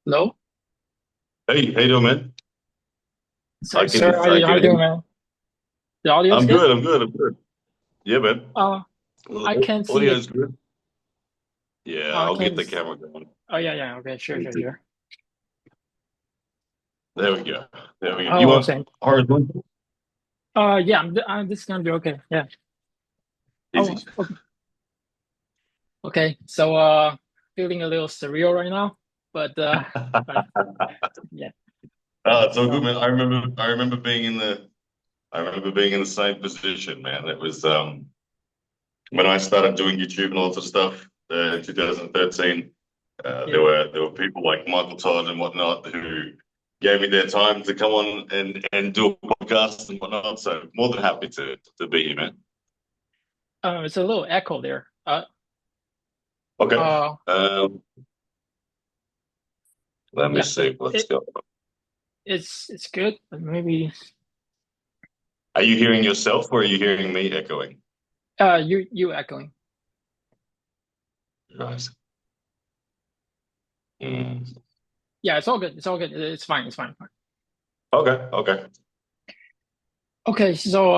Hello? Hey, how you doing, man? I Sorry, can, sir. I How can you hear doing, you. man? The audio's I'm good? good. I'm good. I'm good. Yeah, man. Uh, Well, I can't see it. audio's good. Yeah, I I'll can't. get the camera going. Oh, yeah, yeah. Okay, sure, sure, sure. There we go. There we go. You Oh, want same. horizontal? Yeah, this is gonna be okay. Yeah. Oh, Easy. okay. Okay. So, feeling a little surreal right now, but but yeah. It's all good, So, man. I remember being in the same position, man. It was when I started doing YouTube and all sorts of stuff, in 2013. There yeah. were people like Michael Todd and whatnot who gave me their time to come on and do a podcast and whatnot. So more than happy to be here, man. It's a little echo there. Okay. Uh, Um, let me yeah. see what's It going on. it's good, but maybe Are you hearing yourself or are you hearing me echoing? you echoing. Nice. Mm. Yeah, it's all good. It's all good. It's fine. It's fine. Okay. Okay. Okay, so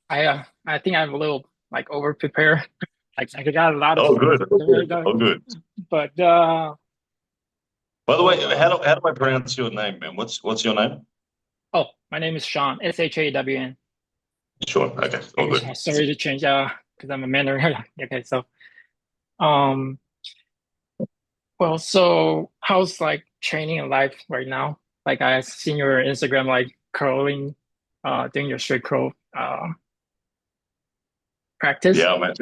I think I'm a little like over prepared. Like I got a lot of Oh, stuff good. Oh, to good. really go, Oh, good. but By the way, so how do I pronounce your name, man? What's your name? oh, my name is Sean, Shawn. Sure. Okay. All good. Sorry to change because I'm a Mandarin. Okay, so um well, so how's like training in life right now? Like I seen your Instagram like curling, doing your straight curl practice, Yeah, man.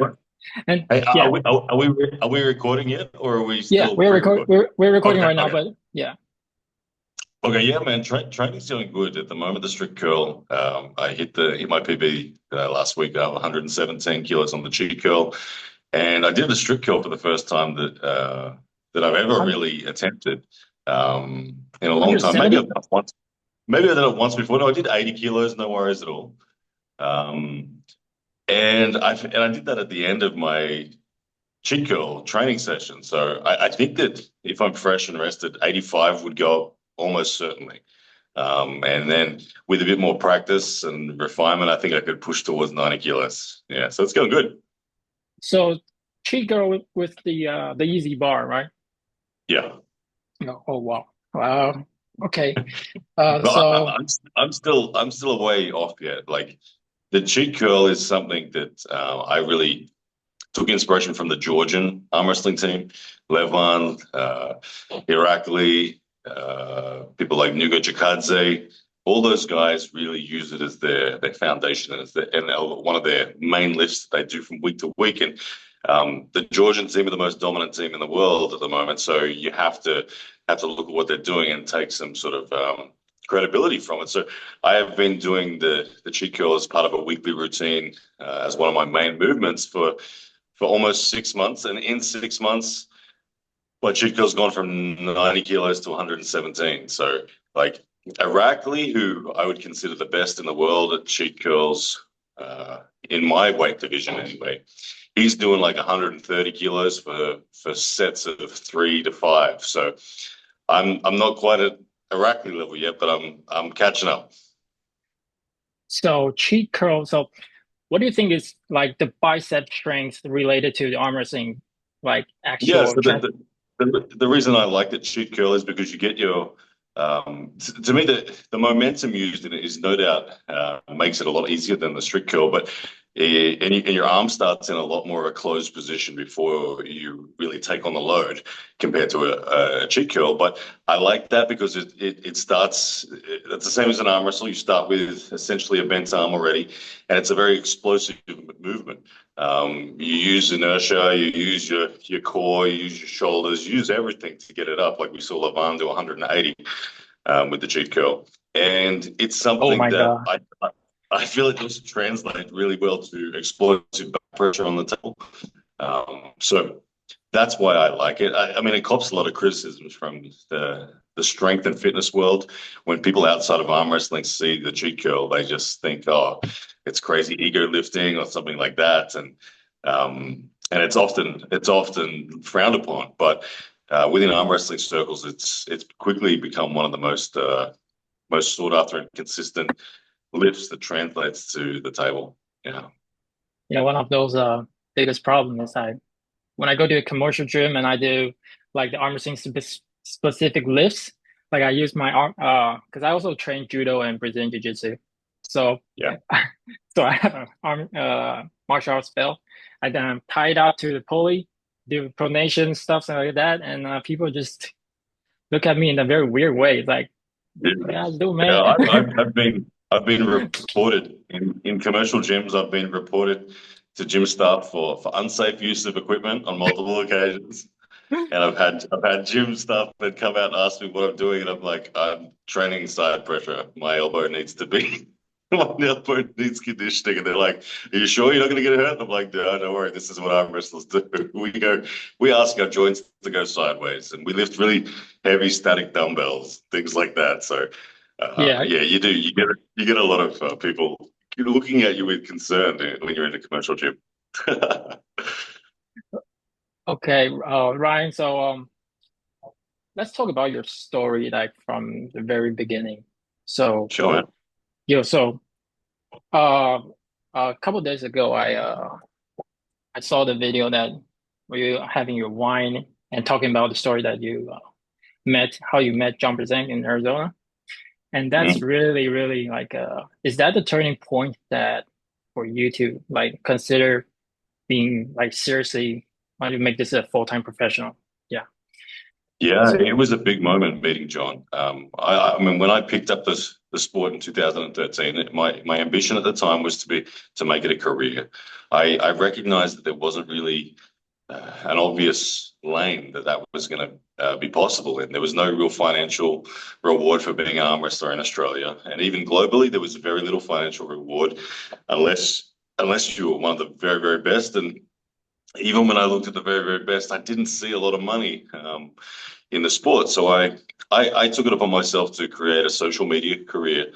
and Hey, yeah, are we recording yet, or are we yeah, still pre-recording? we're recording Okay, right now, okay, but yeah. okay. Yeah, man. Training's doing good at the moment. The strict curl. I hit my PB last week. 117 kilos on the cheat curl, and I did the strict curl for the first time that I've ever really attempted in a long time. Maybe I've 170? done it once. Maybe I did it once before. No, I did 80 kilos. No worries at all. Um, and I did that at the end of my cheat curl training session. So I think that if I'm fresh and rested, 85 would go up almost certainly. And then with a bit more practice and refinement, I think I could push towards 90 kilos. Yeah, so it's going good. So cheat girl with the easy bar, right? Yeah. No. Oh wow. Okay. But So I'm still a way off yet. Like the cheat curl is something that I really took inspiration from the Georgian arm wrestling team, Levan, Irakli, people like Nuga Chikadze. All those guys really use it as their foundation and one of their main lifts that they do from week to week. And the Georgian team are the most dominant team in the world at the moment, so you have to look at what they're doing and take some sort of credibility from it. So I have been doing the cheat curl as part of a weekly routine as one of my main movements for almost 6 months. And in 6 months, my cheat curl's gone from 90 kilos to 117. So, like, Irakli, who I would consider the best in the world at cheat curls, in my weight division anyway, he's doing like 130 kilos for sets of 3 to 5. So I'm not quite at Irakli level yet, but I'm catching up. cheat curl. So what do you think is like the bicep strength related to the arm wrestling, like Yeah, actual so trend? the reason I like the cheat curl is because you get your to me the momentum used in it is no doubt makes it a lot easier than the strict curl, but and your arm starts in a lot more of a closed position before you really take on the load compared to a cheat curl. But I like that because it starts it's the same as an arm wrestle. You start with essentially a bent arm already, and it's a very explosive movement. You use inertia, you use your core, you use your shoulders, you use everything to get it up, like we saw Levan do 180 with the cheat curl. And it's Oh something my that God. I feel it does translate really well to explosive back pressure on the table. So that's why I like it. I mean, it cops a lot of criticisms from the strength and fitness world. When people outside of arm wrestling see the cheat curl, they just think, oh, it's crazy ego lifting or something like that, and it's often frowned upon. But within arm wrestling circles, it's quickly become one of the most sought after and consistent lifts that translates to the table. Yeah. One of those biggest problems is when I go to a commercial gym and I do like the arm wrestling specific lifts, like I use my arm because I also train judo and Brazilian jiu-jitsu. So Yeah. so I have an arm martial arts belt. I then tie it out to the pulley, do pronation stuff, something like that, and people just look at me in a very weird way. It's like, Yeah, what you guys do, yeah. man? I've been reported in commercial gyms. I've been reported to gym staff for unsafe use of equipment on multiple occasions. And I've had gym staff that come out and ask me what I'm doing, and I'm like, I'm training side pressure. My elbow needs to be my elbow needs conditioning. And they're like, are you sure you're not going to get hurt? And I'm like, no, don't worry. This is what arm wrestlers do. We ask our joints to go sideways, and we lift really heavy static dumbbells, things like that. So, Yeah. yeah, you do. You get a lot of people looking at you with concern when you're in a commercial gym. Okay, Ryan. So let's talk about your story, like from the very beginning. So Sure, man. so uh, a couple days ago, I saw the video that where you having your wine and talking about the story that you how you met John Brzenk in Arizona. And that's Mhm. really, really like, is that the turning point that for you to like consider being like seriously want to make this a full-time professional? Yeah. Yeah, it was a big moment meeting John. I mean, when I picked up the sport in 2013, my ambition at the time was to make it a career. I recognized that there wasn't really an obvious lane that was going to be possible in. There was no real financial reward for being an arm wrestler in Australia, and even globally, there was very little financial reward unless you were one of the very, very best. And even when I looked at the very, very best, I didn't see a lot of money in the sport. So I took it upon myself to create a social media career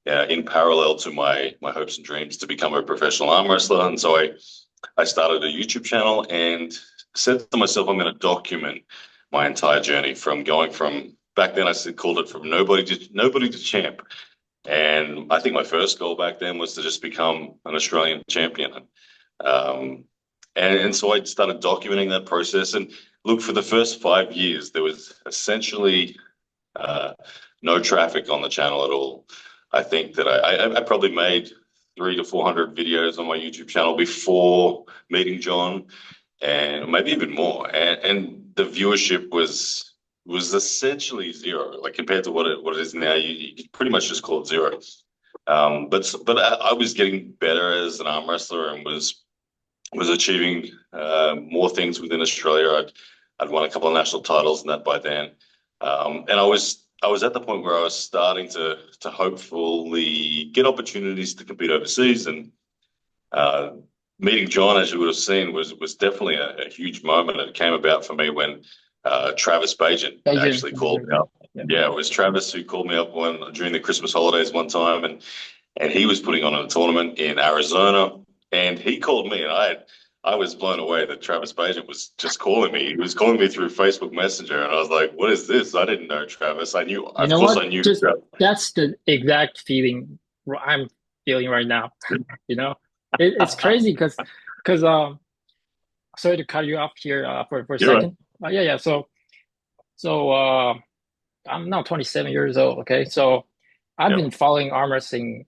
in parallel to my hopes and dreams to become a professional arm wrestler. And so I started a YouTube channel and said to myself, I'm going to document my entire journey from going from back then called it from nobody to champ. And I think my first goal back then was to just become an Australian champion. Um, and so I started documenting that process. And look, for the first 5 years, there was essentially uh, no traffic on the channel at all. I think that I probably made 300 to 400 videos on my YouTube channel before meeting John, and maybe even more. And the viewership was essentially zero, like compared to what it is now. You pretty much just call it zero. But I was getting better as an arm wrestler and was achieving more things within Australia. I'd won a couple of national titles and that by then, and I was at the point where I was starting to hopefully get opportunities to compete overseas. And uh, meeting John, as you would have seen, was definitely a huge moment. It came about for me when Travis Bajan Asian. actually called me up. Yeah. Yeah, it was Travis who called me up during the Christmas holidays one time, and he was putting on a tournament in Arizona, and he called me, and I was blown away that Travis Bajan was just calling me. He was calling me through Facebook Messenger, and I was like, "What is this?" I didn't know Travis. You Of know course, what? I knew Just Travis. that's the exact feeling I'm feeling right now. You know, it's crazy because sorry to cut you off here for a You're right. second. Yeah. So I'm now 27 years old. Okay, so I've Yeah, been following arm wrestling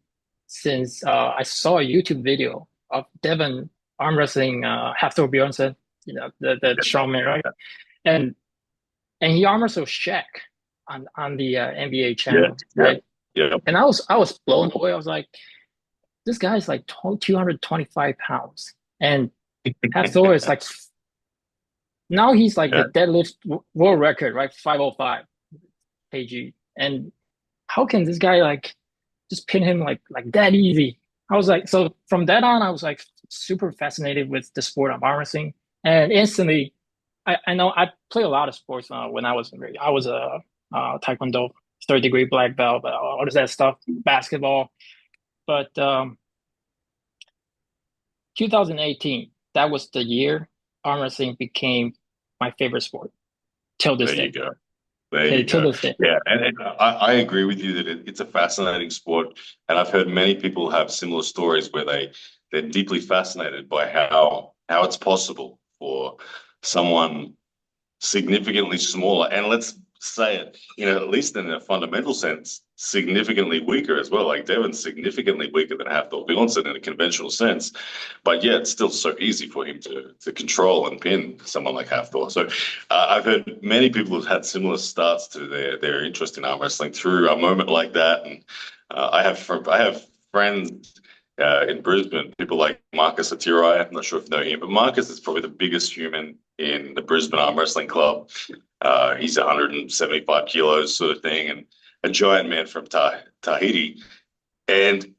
since I saw a YouTube video of Devin arm wrestling Hafthor Bjornsson, the strongman, right? And he arm wrestled Shaq on the NBA yeah, channel, yeah, right? yeah, And I was blown away. I was like, this guy's like 225 pounds, and Hafthor is like now he's like the yeah. deadlift world record, right? 505 kg. And how can this guy like just pin him like that easy? I was like, so from that on, I was like super fascinated with the sport of arm wrestling, and instantly, I know I play a lot of sports when I was a taekwondo third degree black belt, all of that stuff, basketball. But 2018, that was the year arm wrestling became my favorite sport. till this There you day. go. There Okay, you till go. this day. Yeah, and I agree with you that it's a fascinating sport, and I've heard many people have similar stories where they're deeply fascinated by how it's possible for someone significantly smaller, and let's say it, at least in a fundamental sense, significantly weaker as well. Like Devin's significantly weaker than Hafthor Bjornsson in a conventional sense, but yeah, it's still so easy for him to control and pin someone like Hafthor. So I've heard many people have had similar starts to their interest in arm wrestling through a moment like that, and I have friends in Brisbane, people like Marcus Atirai. I'm not sure if you know him, but Marcus is probably the biggest human in the Brisbane Arm Wrestling Club. He's 175 kilos sort of thing, and a giant man from Tahiti. And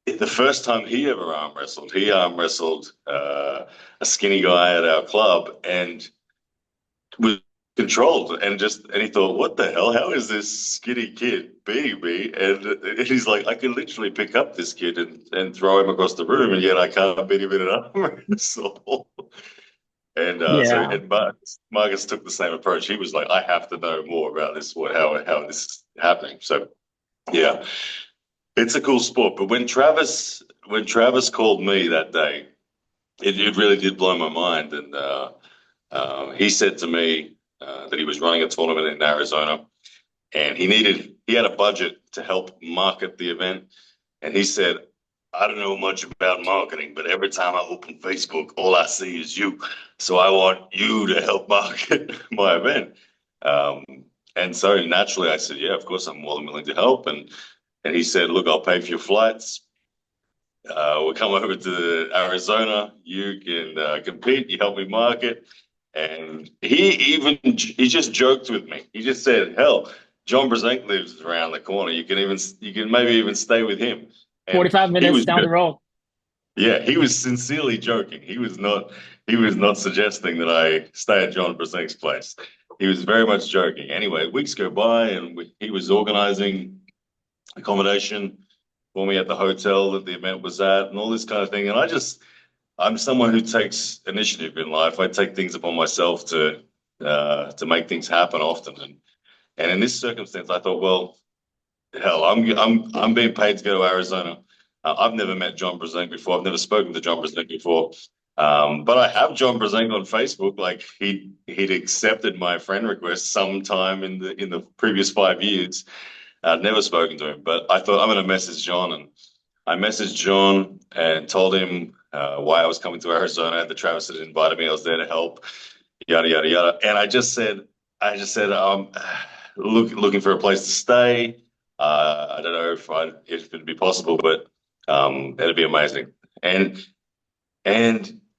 the first time he ever he arm wrestled a skinny guy at our club and was controlled and he thought, what the hell? How is this skinny kid beating me? And he's like, I can literally pick up this kid and throw him across the room, and yet I can't beat him in an arm wrestle. And Yeah. Marcus took the same approach. He was like, I have to know more about this, how this is happening. So yeah, it's a cool sport. But when Travis called me that day, it really did blow my mind. And he said to me that he was running a tournament in Arizona, and he had a budget to help market the event. And he said, I don't know much about marketing, but every time I open Facebook, all I see is you. So I want you to help market my event. Um, and so naturally I said, yeah, of course, I'm more than willing to help. And he said, look, I'll pay for your flights. We'll come over to Arizona. You can compete. You help me market. And he just joked with me. He just said, hell, John Brzenk lives around the corner. You can maybe even stay with him. And 45 he minutes was, down the road. yeah, he was sincerely joking. He was not suggesting that I stay at John Brzenk's place. He was very much joking. Anyway, weeks go by, and he was organizing accommodation for me at the hotel that the event was at, and all this kind of thing. And I'm someone who takes initiative in life. I take things upon myself to make things happen often. And in this circumstance, I thought, well, hell, I'm being paid to go to Arizona. I've never met John Brzenk before. I've never spoken to John Brzenk before. But I have John Brzenk on Facebook. Like he'd accepted my friend request sometime in the previous 5 years. I'd never spoken to him, but I thought I'm going to message John, and I messaged John and told him why I was coming to Arizona. The Travis had invited me. I was there to help, yada yada yada. And I just said, looking for a place to stay. I don't know if it'd be possible, but it'd be amazing. And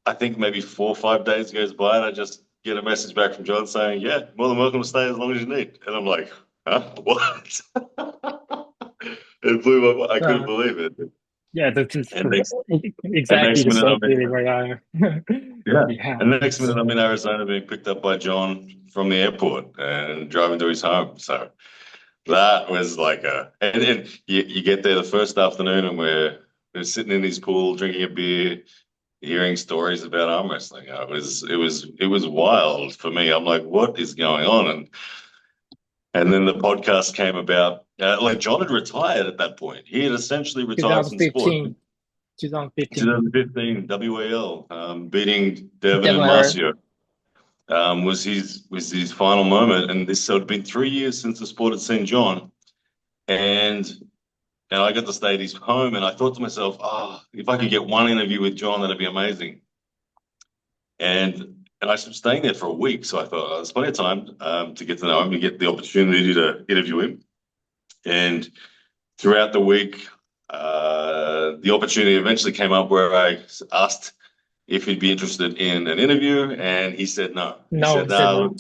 I think maybe 4 or 5 days goes by, and I just get a message back from John saying, "Yeah, more than welcome to stay as long as you need." And I'm like, "Huh? What?" It blew my mind. I couldn't Uh, believe it. yeah, that's just And next, and exactly next the minute same I'm in, feeling where I am. yeah, Yeah. and the next minute I'm in Arizona being picked up by John from the airport and driving to his home. So that was like and you get there the first afternoon, and we're sitting in his pool drinking a beer, hearing stories about arm wrestling. It was wild for me. I'm like, what is going on? And then the podcast came about. Like John had retired at that point. He had essentially retired from sport. 2015. 2015. 2015 WAL, beating Devin Devin and Larratt. Marcio, was his final moment. And this had been 3 years since the sport had seen John, and I got to stay at his home. And I thought to myself, if I could get one interview with John, that'd be amazing. And I was staying there for a week, so I thought there's plenty of time to get to know him, to get the opportunity to interview him. And throughout the week, the opportunity eventually came up where I asked if he'd be interested in an interview, and he said no. He No, said he said no. no. Look,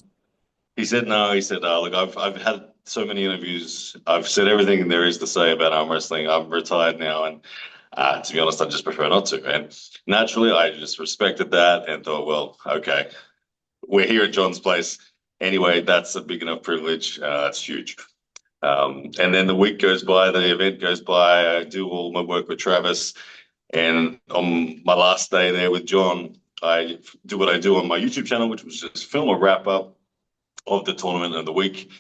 he said no. He said, look, I've had so many interviews. I've said everything there is to say about arm wrestling. I'm retired now, and to be honest, I just prefer not to. And naturally, I just respected that and thought, well, okay, we're here at John's place anyway. That's a big enough privilege. It's huge. And then the week goes by, the event goes by. I do all my work with Travis, and on my last day there with John, I do what I do on my YouTube channel, which was just film a wrap up of the tournament of the week.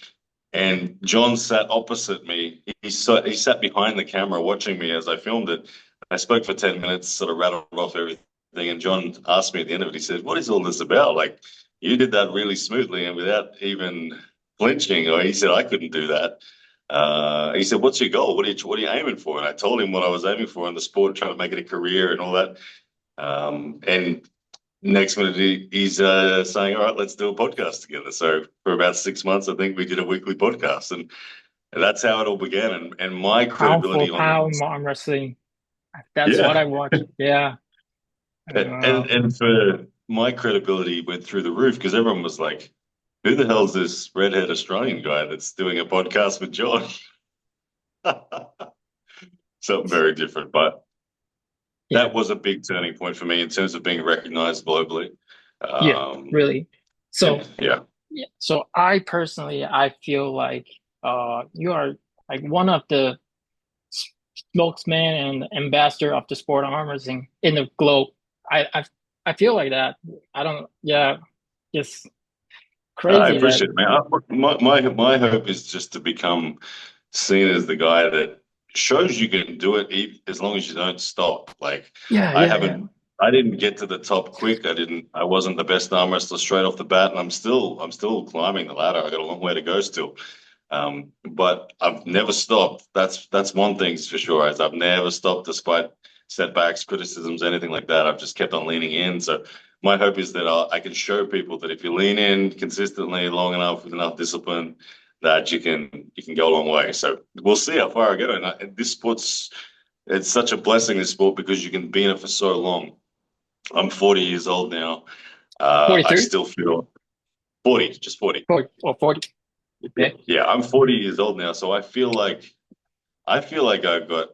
And John sat opposite me. He sat behind the camera watching me as I filmed it. I spoke for 10 minutes, sort of rattled off everything. And John asked me at the end of it, he said, "What is all this about? Like, you did that really smoothly and without even flinching." Or he said, "I couldn't do that." He said, "What's your goal? What are you aiming for?" And I told him what I was aiming for in the sport, trying to make it a career and all that. And next minute, he's saying, "All right, let's do a podcast together." So for about 6 months, I think we did a weekly podcast, and that's how it all began. And my Pound for credibility on, pound arm wrestling. That's what yeah, I watch. Yeah. and for my credibility went through the roof because everyone was like, "Who the hell's this redhead Australian guy that's doing a podcast with John?" Something very different, but Yeah. that was a big turning point for me in terms of being recognized globally. Yeah. Really. So And yeah, yeah. So I personally, I feel like you are like one of the spokesman and ambassador of the sport of arm wrestling in the globe. I feel like that. I don't. Yeah. It's I crazy that. appreciate it, man. My hope is just to become seen as the guy that shows you can do it as long as you don't stop. Like Yeah. I Yeah. Yeah. haven't, I didn't get to the top quick. I wasn't the best arm wrestler straight off the bat, and I'm still climbing the ladder. I got a long way to go still. But I've never stopped. That's one thing for sure. Is I've never stopped despite setbacks, criticisms, anything like that. I've just kept on leaning in. So my hope is that I can show people that if you lean in consistently, long enough, with enough discipline, that you can go a long way. So we'll see how far I go. And this sport's it's such a blessing, this sport, because you can be in it for so long. I'm 40 years old now. I 43, still feel 40, just 40. 40 or 40. Okay. Yeah, I'm 40 years old now, so I feel like I've got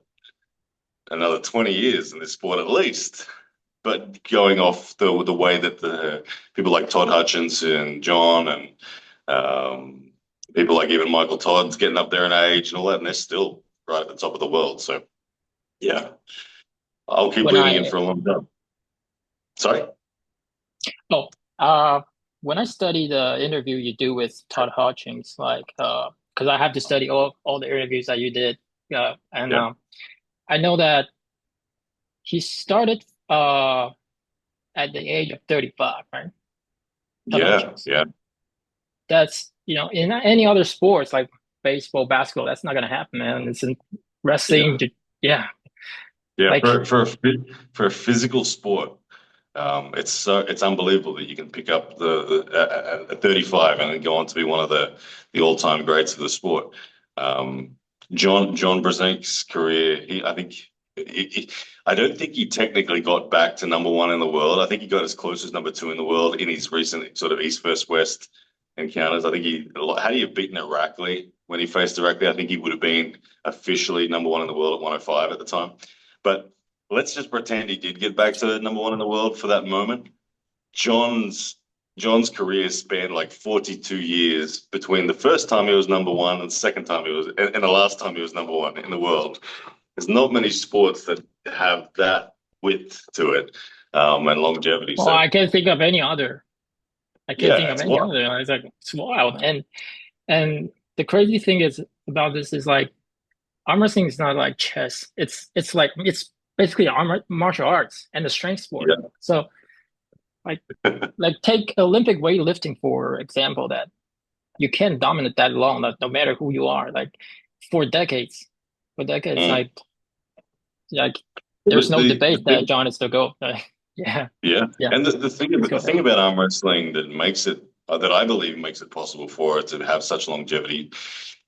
another 20 years in this sport at least. But going off the way that the people like Todd Hutchins and John and people like even Michael Todd's getting up there in age and all that, and they're still right at the top of the world. So yeah, I'll keep When leaning in I for a long time. Sorry? oh uh when I study the interview you do with Todd Hutchings, like because I have to study all the interviews that you did, and Yeah. I know that he started at the age of 35, right? Todd Yeah. Hutchings. Yeah. That's in any other sports like baseball, basketball, that's not gonna happen, man. It's in wrestling, Yeah. yeah, Yeah. like For a physical sport, it's unbelievable that you can pick up at 35 and then go on to be one of the all-time greats of the sport. Um, John Brzezinski's career, I think I don't think he technically got back to number one in the world. I think he got as close as number two in the world in his recent sort of East versus West encounters. I think had he beaten Irakli when he faced Irakli, I think he would have been officially number one in the world at 105 at the time. But let's just pretend he did get back to number one in the world for that moment. John's John's career spanned like 42 years between the first time he was number one and the second time and the last time he was number one in the world. There's not many sports that have that width to it, and longevity. well, So I can't think of any other. I can't think yeah, of it's any wild. other. It's like it's wild. And the crazy thing is about this is like arm wrestling is not like chess. It's basically martial arts and a strength sport. Yeah, So like take Olympic weightlifting for example, that you can't dominate that long, no matter who you are. Like for decades, for decades, mm. like Well, there's no the debate that thing, John is the GOAT. Yeah, yeah, yeah. and the thing Please the go thing ahead. about arm wrestling that makes it that I believe makes it possible for it to have such longevity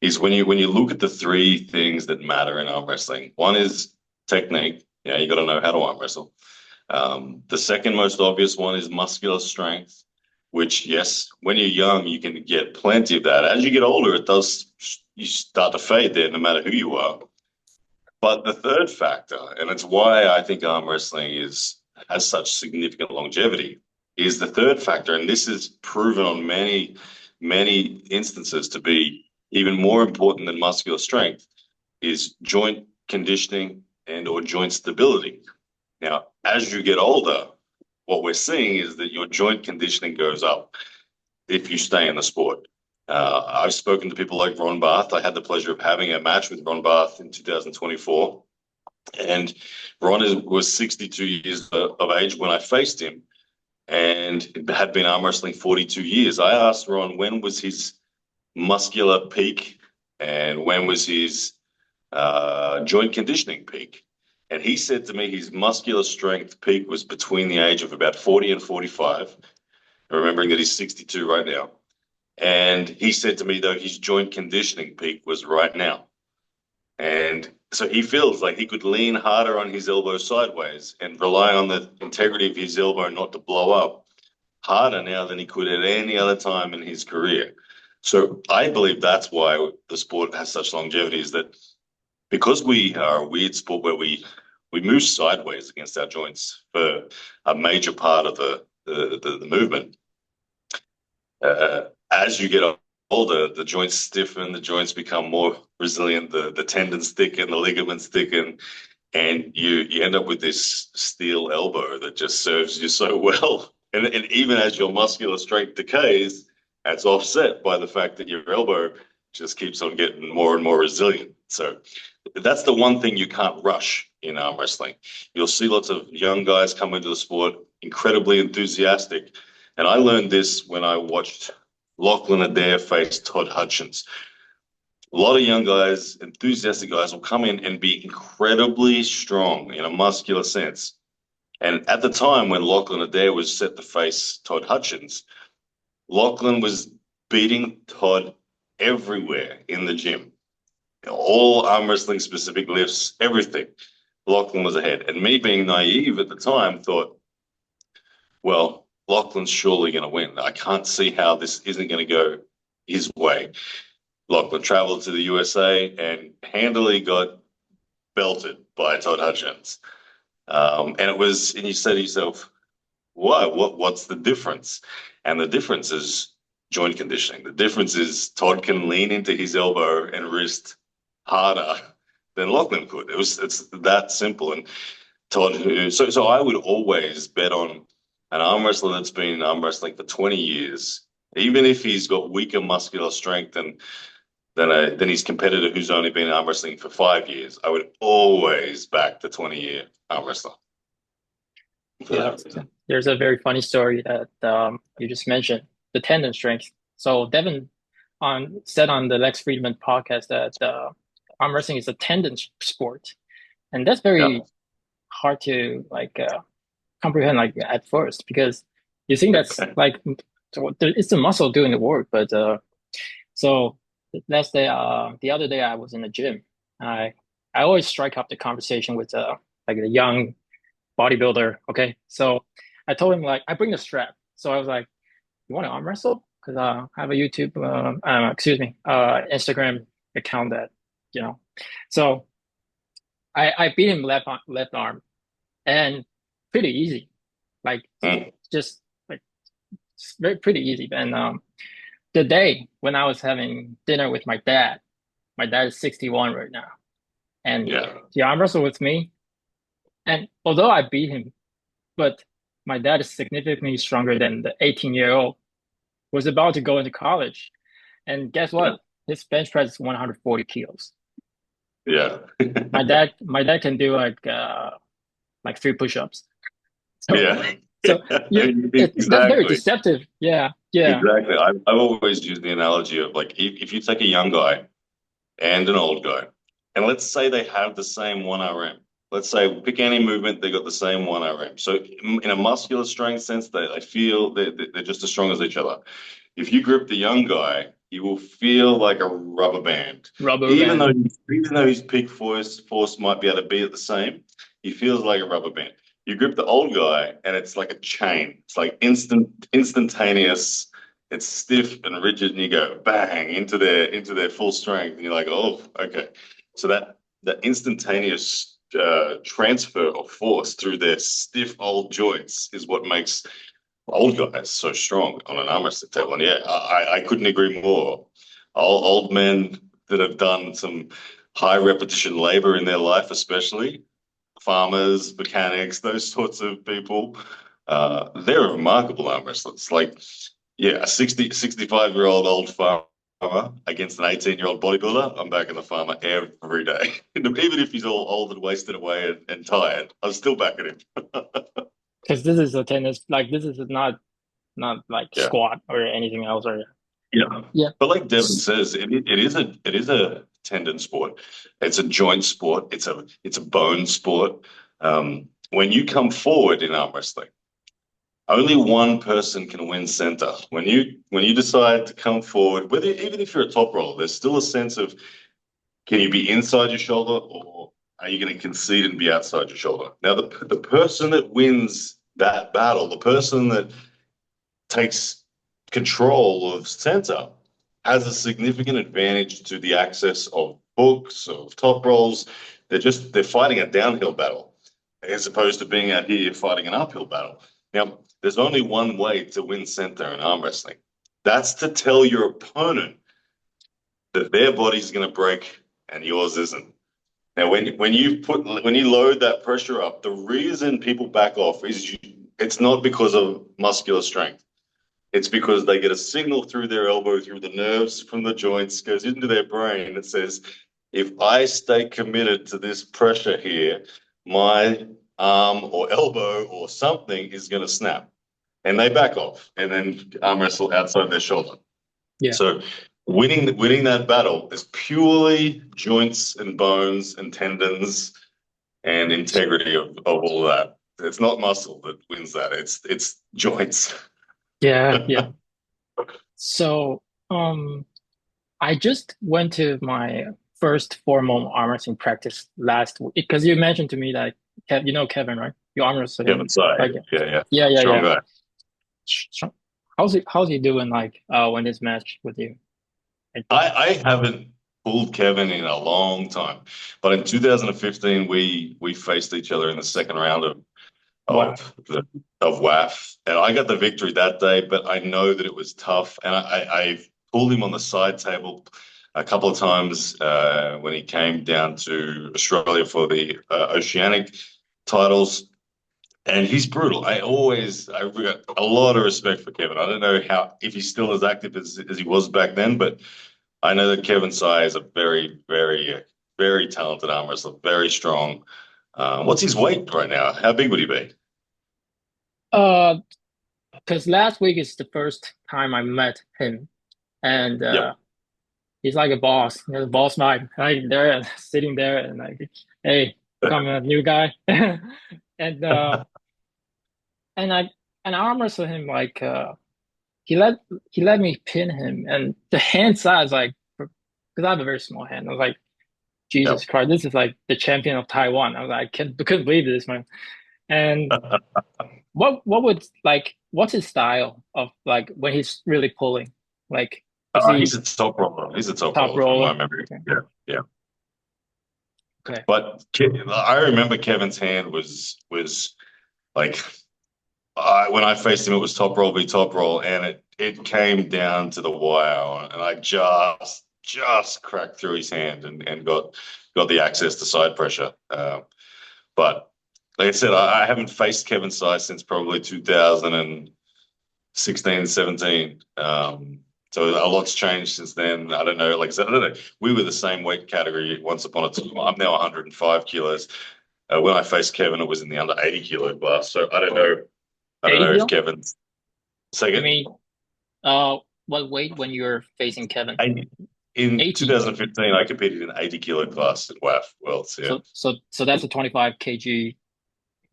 is when you look at the three things that matter in arm wrestling. One is technique. Yeah, you got to know how to arm wrestle. The second most obvious one is muscular strength, which, yes, when you're young, you can get plenty of that. As you get older, you start to fade there no matter who you are. But the third factor, and it's why I think arm wrestling has such significant longevity, is the third factor, and this is proven on many, many instances to be even more important than muscular strength, is joint conditioning and or joint stability. Now, as you get older, what we're seeing is that your joint conditioning goes up if you stay in the sport. I've spoken to people like Ron Barth. I had the pleasure of having a match with Ron Barth in 2024. And was 62 years of age when I faced him and had been arm wrestling 42 years. I asked Ron when was his muscular peak and when was his joint conditioning peak. And he said to me his muscular strength peak was between the age of about 40 and 45, remembering that he's 62 right now. And he said to me, though, his joint conditioning peak was right now. And so he feels like he could lean harder on his elbow sideways and rely on the integrity of his elbow not to blow up harder now than he could at any other time in his career. So I believe that's why the sport has such longevity, is that because we are a weird sport where we move sideways against our joints for a major part of the movement. As you get older, the joints stiffen, the joints become more resilient, the tendons thicken, the ligaments thicken, and you end up with this steel elbow that just serves you so well. And even as your muscular strength decays, that's offset by the fact that your elbow just keeps on getting more and more resilient. So that's the one thing you can't rush in arm wrestling. You'll see lots of young guys come into the sport, incredibly enthusiastic. And I learned this when I watched Lachlan Adair face Todd Hutchins. A lot of young guys, enthusiastic guys, will come in and be incredibly strong in a muscular sense. And at the time when Lachlan Adair was set to face Todd Hutchins, Lachlan was beating Todd everywhere in the gym. All arm wrestling specific lifts, everything. Lachlan was ahead. And me being naive at the time thought, well, Lachlan's surely going to win. I can't see how this isn't going to go his way. Lachlan traveled to the USA and handily got belted by Todd Hutchins. And you say to yourself, what's the difference? And the difference is joint conditioning. The difference is Todd can lean into his elbow and wrist harder than Lachlan could. It's that simple. And Todd, so I would always bet on an arm wrestler that's been arm wrestling for 20 years, even if he's got weaker muscular strength than his competitor who's only been arm wrestling for 5 years, I would always back the 20-year arm wrestler. Yeah, there's a very funny story that you just mentioned, the tendon strength. So Devin said on the Lex Friedman podcast that arm wrestling is a tendon sport, and that's very hard to comprehend at first, because you think that's it's the muscle doing the work. But so let's say the other day I was in the gym. I always strike up the conversation with a young bodybuilder. Okay, so I told him I bring the strap. So I was like, "You want to arm wrestle?" Because I have a YouTube, Instagram account that So I beat him left arm, and pretty easy, just very pretty easy. And the day when I was having dinner with my dad is 61 right now, and he arm wrestled with me. And although I beat him, but my dad is significantly stronger than the 18-year-old who was about to go into college. And guess what? His bench press is 140 kilos. Yeah. my dad can do 3 push-ups. So, that's very deceptive. Yeah. Exactly. I've always used the analogy of if you take a young guy and an old guy, and let's say they have the same 1RM. Let's say pick any movement, they got the same 1RM. So in a muscular strength sense, they feel they're just as strong as each other. If you grip the young guy, he will feel like a rubber band. Even though his peak force might be able to be at the same, he feels like a rubber band. You grip the old guy, and it's like a chain. It's like instantaneous. It's stiff and rigid, and you go bang into their full strength, and you're like, oh, okay. So that instantaneous transfer of force through their stiff old joints is what makes old guys so strong on an arm wrestling table. And I couldn't agree more. Old men that have done some high repetition labor in their life, especially farmers, mechanics, those sorts of people, they're remarkable arm wrestlers. A 65-year-old old farmer against an 18-year-old bodybuilder, I'm backing the farmer every day. Even if he's all old and wasted away and tired, I'm still backing him. Because this is a tennis, like this is not like Yeah. squat or anything else, or Yeah. yeah, But like Devin says, it is a tendon sport. It's a joint sport. It's a bone sport. When you come forward in arm wrestling, only one person can win center. When you decide to come forward, whether even if you're a top roller, there's still a sense of, can you be inside your shoulder, or are you going to concede and be outside your shoulder? Now, the person that wins that battle, the person that takes control of center, has a significant advantage to the access of hooks, of top rolls. They're fighting a downhill battle as opposed to being out here fighting an uphill battle. Now, there's only one way to win center in arm wrestling. That's to tell your opponent that their body's going to break and yours isn't. Now, when you load that pressure up, the reason people back off is it's not because of muscular strength. It's because they get a signal through their elbow, through the nerves from the joints, goes into their brain that says, if I stay committed to this pressure here, my arm or elbow or something is going to snap. And they back off and then arm wrestle outside their shoulder. yeah, So winning that battle is purely joints and bones and tendons and integrity of all of that. It's not muscle that wins that. It's joints. yeah, yeah. So, I just went to my first formal arm wrestling practice last week because you mentioned to me that you know Kevin, right? You arm wrestled him. Kevin Tsai. Like, Yeah. yeah, yeah, Strong yeah. guy. How's he doing like when this match with you? I haven't pulled Kevin in a long time, but in 2015 we faced each other in the second round Wow. of the of WAF, and I got the victory that day. But I know that it was tough, and I pulled him on the side table a couple of times when he came down to Australia for the Oceanic titles. And he's brutal. I've got a lot of respect for Kevin. I don't know if he's still as active as he was back then, but I know that Kevin Tsai is a very, very, very talented arm wrestler, very strong. What's his weight right now? How big would he be? Uh, because last week is the first time I met him, and Yep. he's like a boss. He's a boss vibe. Like there, sitting there, and like, hey, come a new guy, and and I arm wrestle him like he let he let me pin him, and the hand size like because I have a very small hand. I was like, Jesus Yep. Christ, this is like the champion of Taiwan. I was like, couldn't believe this, man. And what would like what's his style of like when he's really pulling? Like is he He's a top roller. He's a top top roller from my roller? memory. Okay. Yeah, yeah. Okay. But I remember Kevin's hand was like when I faced him, it was top roll v top roll, and it came down to the wire, and I just cracked through his hand and got the access to side pressure. But like I said, I haven't faced Kevin Size since probably 2016, 17. So a lot's changed since then. I don't know. Like I said, I don't know. We were the same weight category once upon a time. I'm now 105 kilos. When I faced Kevin, it was in the under 80 kilo class. So I don't know. I don't 80 know if kilo? Kevin's I second. mean, what weight when you're facing Kevin? 80. In 80. 2015, I competed in 80 kilo class at WAF Worlds. Yeah. So that's a 25 kg.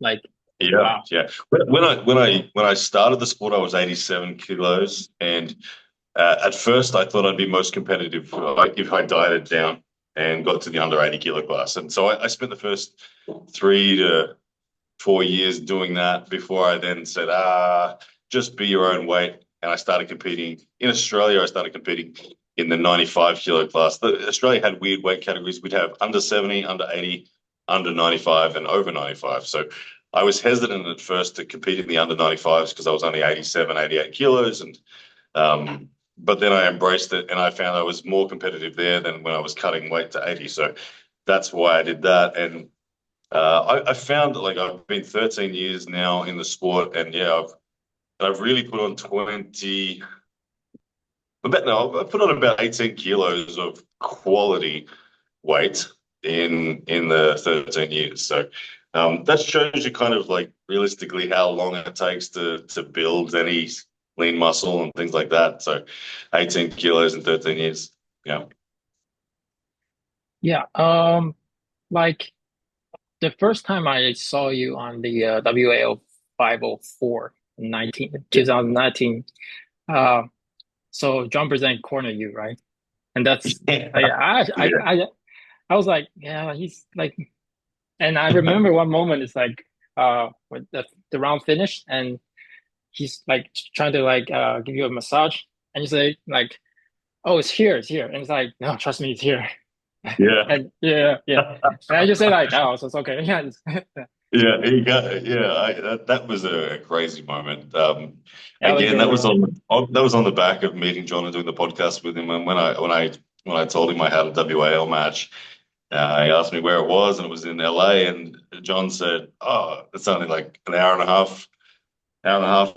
Like, Yeah, wow. yeah. When I started the sport, I was 87 kilos, and at first I thought I'd be most competitive if I dieted down and got to the under 80 kilo class. And so I spent the first 3 to 4 years doing that before I then said, just be your own weight. And I started competing in Australia. I started competing in the 95 kilo class. Australia had weird weight categories. We'd have under 70, under 80, under 95, and over 95. So I was hesitant at first to compete in the under 95s because I was only 87, 88 kilos. But then I embraced it, and I found I was more competitive there than when I was cutting weight to 80. So that's why I did that. And I found that like I've been 13 years now in the sport, and yeah, I've really put on 20. I put on about 18 kilos of quality weight in the 13 years. So that shows you kind of like realistically how long it takes to build any lean muscle and things like that. So 18 kilos in 13 years. Yeah. Yeah. Like the first time I saw you on the WAO 504 2019. Uh, so John Present cornered you, right? And that's Yeah. I was like, yeah, he's like, and I remember one moment it's like when the round finished and he's like trying to like give you a massage and you say like, oh, it's here, and it's like, no, trust me, it's here. Yeah. And yeah, and I just say like, oh, so it's okay. Yeah, Yeah, he got yeah. That was a crazy moment. Again, alligator round. that was on the back of meeting John and doing the podcast with him. And when I told him I had a WAL match, he asked me where it was, and it was in LA. And John said, "Oh, it's only like an hour and a half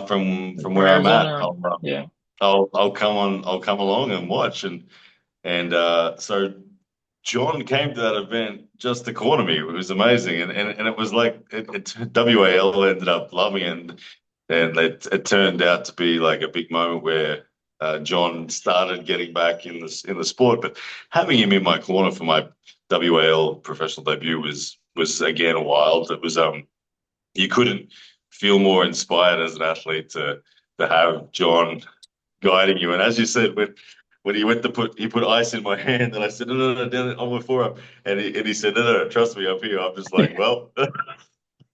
from From where I'm at. Arizona. Yeah. I'll come along and watch." And so John came to that event just to corner me. It was amazing, and it was like WAL ended up loving it, and it turned out to be like a big moment where John started getting back in the sport. But having him in my corner for my WAL professional debut was again wild. It was you couldn't feel more inspired as an athlete to have John guiding you. And as you said, when he went to he put ice in my hand, and I said, no, down on my forearm, and he said, no, trust me up here. I'm just like, well,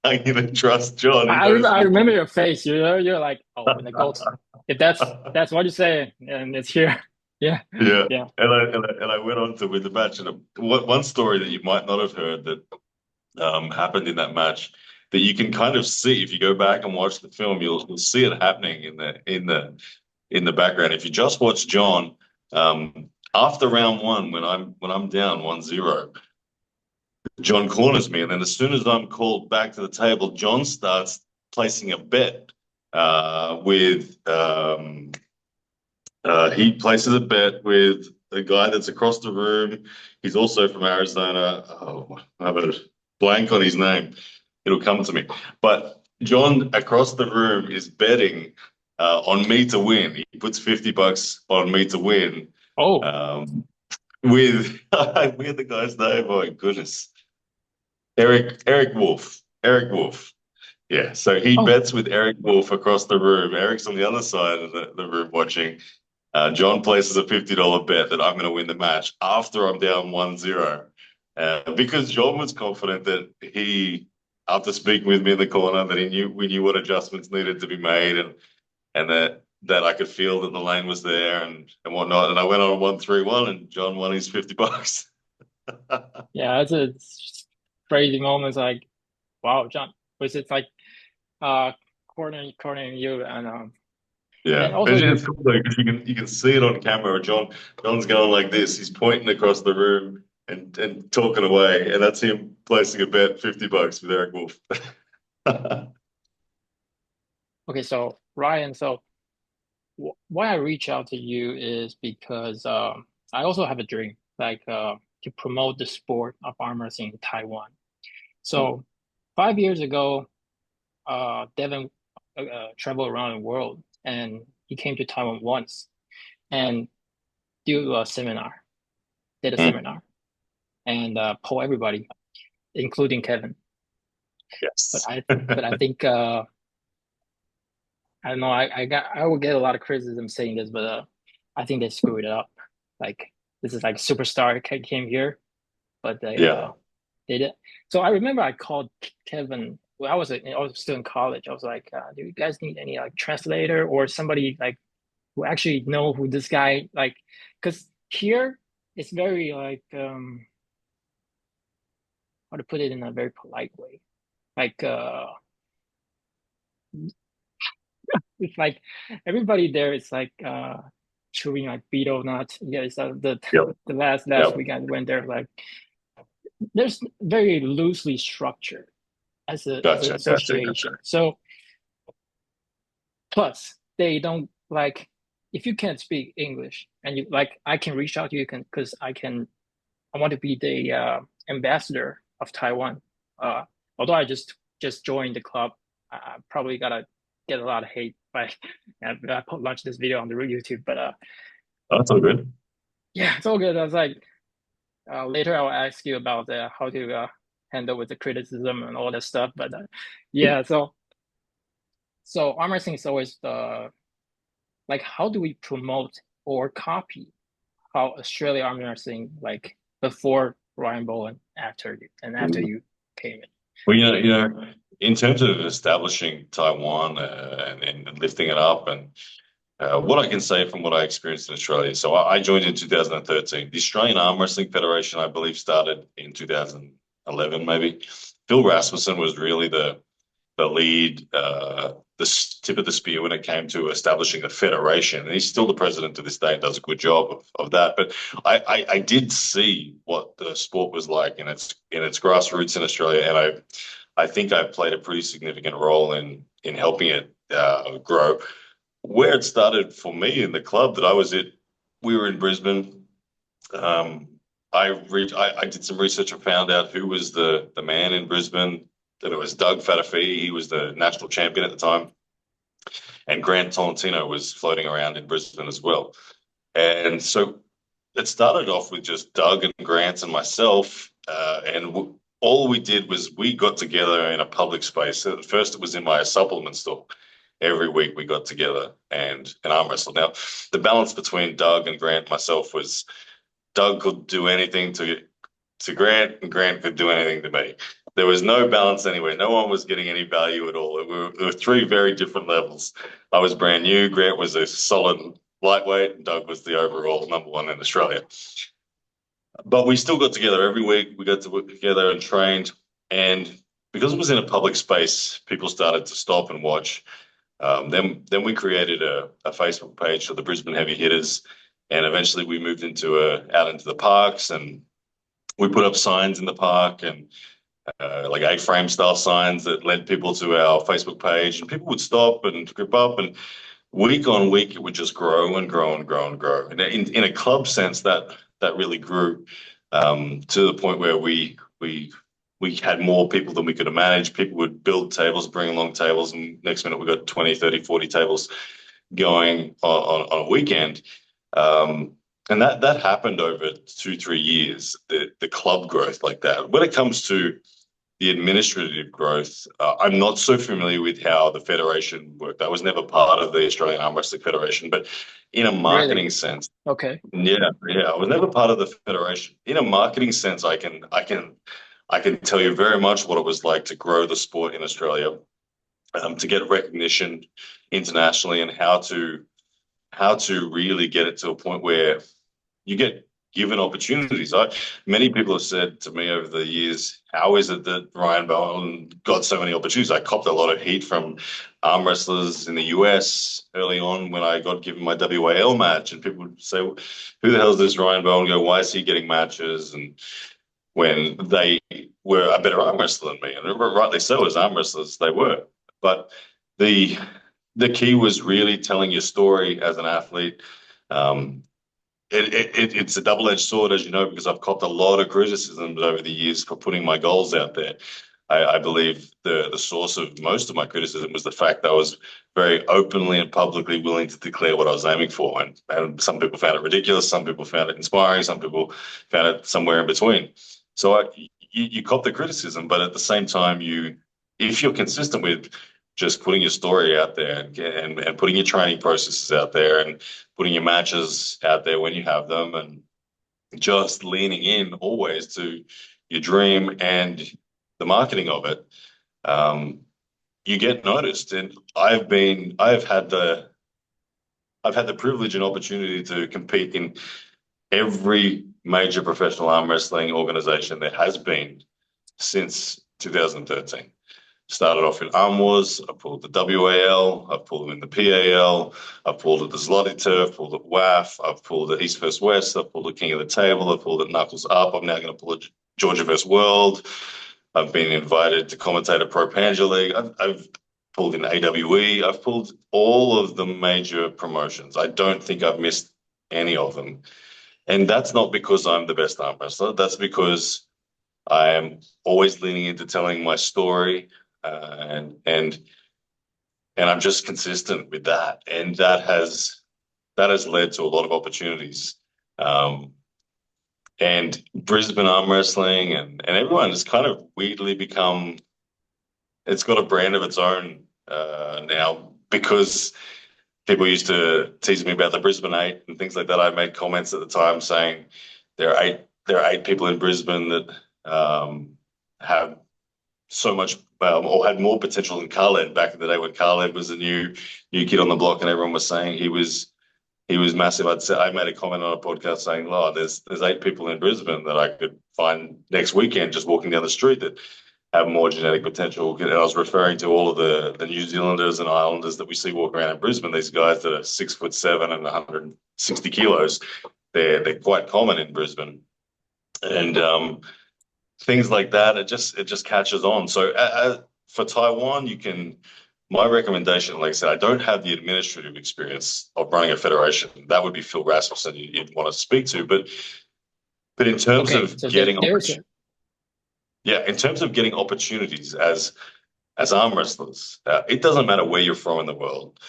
I'm gonna trust John. He knows I me. remember your face. You're like, oh, when the goats. If that's what you say, and it's here. Yeah, Yeah, yeah. and I went on to win the match. And one story that you might not have heard that happened in that match that you can kind of see if you go back and watch the film, you'll see it happening in the background. If you just watch John, after round one, when I'm down 1-0, John corners me, and then as soon as I'm called back to the table, John starts placing a bet with he places a bet with a guy that's across the room. He's also from Arizona. Oh, I have a blank on his name. It'll come to me. But John across the room is betting on me to win. He puts $50 on me to win. Oh, Um, with with the guy's name. Oh my goodness, Eric Wolf. Eric Wolf. Yeah. So he oh, bets with Eric Wolf across the room. Eric's on the other side of the room watching. John places a $50 bet that I'm going to win the match after I'm down 1-0. Because John was confident that after speaking with me in the corner, that we knew what adjustments needed to be made, and that I could feel that the lane was there and whatnot. And I went on 1-3-1, and John won his $50. yeah. It's crazy moments. Like, wow, John, was it like uh cornering you and Yeah, also you. it's cool though because you can see it on camera. John's going like this. He's pointing across the room and talking away, and that's him placing a bet $50 with Eric Wolf. Okay, so Ryan, so why I reach out to you is because I also have a dream, like to promote the sport of arm wrestling in Taiwan. So 5 years ago, Devin traveled around the world, and he came to Taiwan once and do a seminar, did a Mm, seminar, and poll everybody, including Kevin. But yes. I think I don't know. I will get a lot of criticism saying this, but I think they screwed it up. Like this is like superstar came here, but Yeah. they did. So I remember I called Kevin. Well, I was still in college. I was like, "Do you guys need any like translator or somebody like who actually know who this guy like?" Because here it's very like how to put it in a very polite way. Like it's like everybody there is like chewing like beetle nuts. Yeah, it's Yep. the last Yep. weekend went there like there's very loosely structured as an Gotcha. association. So plus they don't like if you can't speak English and you like, I can reach out to you, can because I want to be the ambassador of Taiwan. Although I just joined the club, I probably gotta get a lot of hate by I launch this video on the YouTube. But That's all good. yeah, it's all good. I was like, later I'll ask you about how to handle with the criticism and all that stuff. But yeah, so arm wrestling is always the like, how do we promote or copy how Australia arm wrestling like before Ryan Bowen, after you, and after you came in? Well, in terms of establishing Taiwan and lifting it up, and what I can say from what I experienced in Australia. So I joined in 2013. The Australian Arm Wrestling Federation, I believe, started in 2011, maybe. Phil Rasmussen was really the lead, the tip of the spear when it came to establishing a federation. And he's still the president to this day and does a good job of that. But I did see what the sport was like in its grassroots in Australia, and I think I played a pretty significant role in helping it grow. Where it started for me in the club that I was at, we were in Brisbane. I did some research and found out who was the man in Brisbane. That it was Doug Fatafi. He was the national champion at the time, and Grant Tolentino was floating around in Brisbane as well. And so it started off with just Doug and Grant and myself, and all we did was we got together in a public space. At first, it was in my supplement store. Every week we got together and arm wrestled. Now, the balance between Doug and Grant and myself was Doug could do anything to Grant, and Grant could do anything to me. There was no balance anywhere. No one was getting any value at all. There were three very different levels. I was brand new. Grant was a solid lightweight, and Doug was the overall number one in Australia. But we still got together every week. We got to work together and trained. And because it was in a public space, people started to stop and watch. Then we created a Facebook page for the Brisbane Heavy Hitters, and eventually we moved out into the parks, and we put up signs in the park and like A-frame style signs that led people to our Facebook page, and people would stop and grip up, and week on week it would just grow and grow and grow and grow. And in a club sense, that really grew to the point where we had more people than we could manage. People would build tables, bring along tables, and next minute we got 20, 30, 40 tables going on a weekend. And that happened over 2-3 years, the club growth like that. When it comes to the administrative growth, I'm not so familiar with how the federation worked. I was never part of the Australian Arm Wrestling Federation, but in a marketing sense, okay, yeah, I was never part of the federation. In a marketing sense, I can tell you very much what it was like to grow the sport in Australia, to get recognition internationally, and how to really get it to a point where you get given opportunities. Many people have said to me over the years, how is it that Ryan Bowen got so many opportunities? I copped a lot of heat from arm wrestlers in the US early on when I got given my WAL match, and people would say, who the hell is this Ryan Bowen? Go, why is he getting matches? And when they were a better arm wrestler than me, and rightly so, as arm wrestlers, they were. But the key was really telling your story as an athlete. It's a double-edged sword, as you know, because I've copped a lot of criticisms over the years for putting my goals out there. I believe the source of most of my criticism was the fact that I was very openly and publicly willing to declare what I was aiming for. And some people found it ridiculous, some people found it inspiring, some people found it somewhere in between. So you cop the criticism, but at the same time, if you're consistent with just putting your story out there and putting your training processes out there and putting your matches out there when you have them, and just leaning in always to your dream and the marketing of it, you get noticed. And I've had the privilege and opportunity to compete in every major professional arm wrestling organization there has been since 2013. Started off in Arm Wars, I pulled the WAL, I've pulled them in the PAL, I've pulled at the Zloty Turf, pulled at WAF, I've pulled at East vs West, I've pulled at King of the Table, I've pulled at Knuckles Up, I'm now going to pull at Georgia vs World. I've been invited to commentate at Pro Pangea League. I've pulled in AWE. I've pulled all of the major promotions. I don't think I've missed any of them. And that's not because I'm the best arm wrestler. That's because I am always leaning into telling my story, and I'm just consistent with that. And that has led to a lot of opportunities. Um, and Brisbane arm wrestling and everyone has kind of weirdly become, it's got a brand of its own now, because people used to tease me about the Brisbane Eight and things like that. I made comments at the time saying there are eight people in Brisbane that have so much or had more potential than Khaled back in the day when Khaled was a new kid on the block, and everyone was saying he was massive. I made a comment on a podcast saying, "Oh, there's 8 people in Brisbane that I could find next weekend just walking down the street that have more genetic potential." And I was referring to all of the New Zealanders and Islanders that we see walking around in Brisbane. These guys that are 6'7" and 160 kilos. They're quite common in Brisbane, and things like that. It just catches on. So for Taiwan, my recommendation, like I said, I don't have the administrative experience of running a federation. That would be Phil Rasmussen you'd want to speak to. But in terms Okay, of so getting there's a in terms of getting opportunities as arm wrestlers, it doesn't matter where you're from in the world.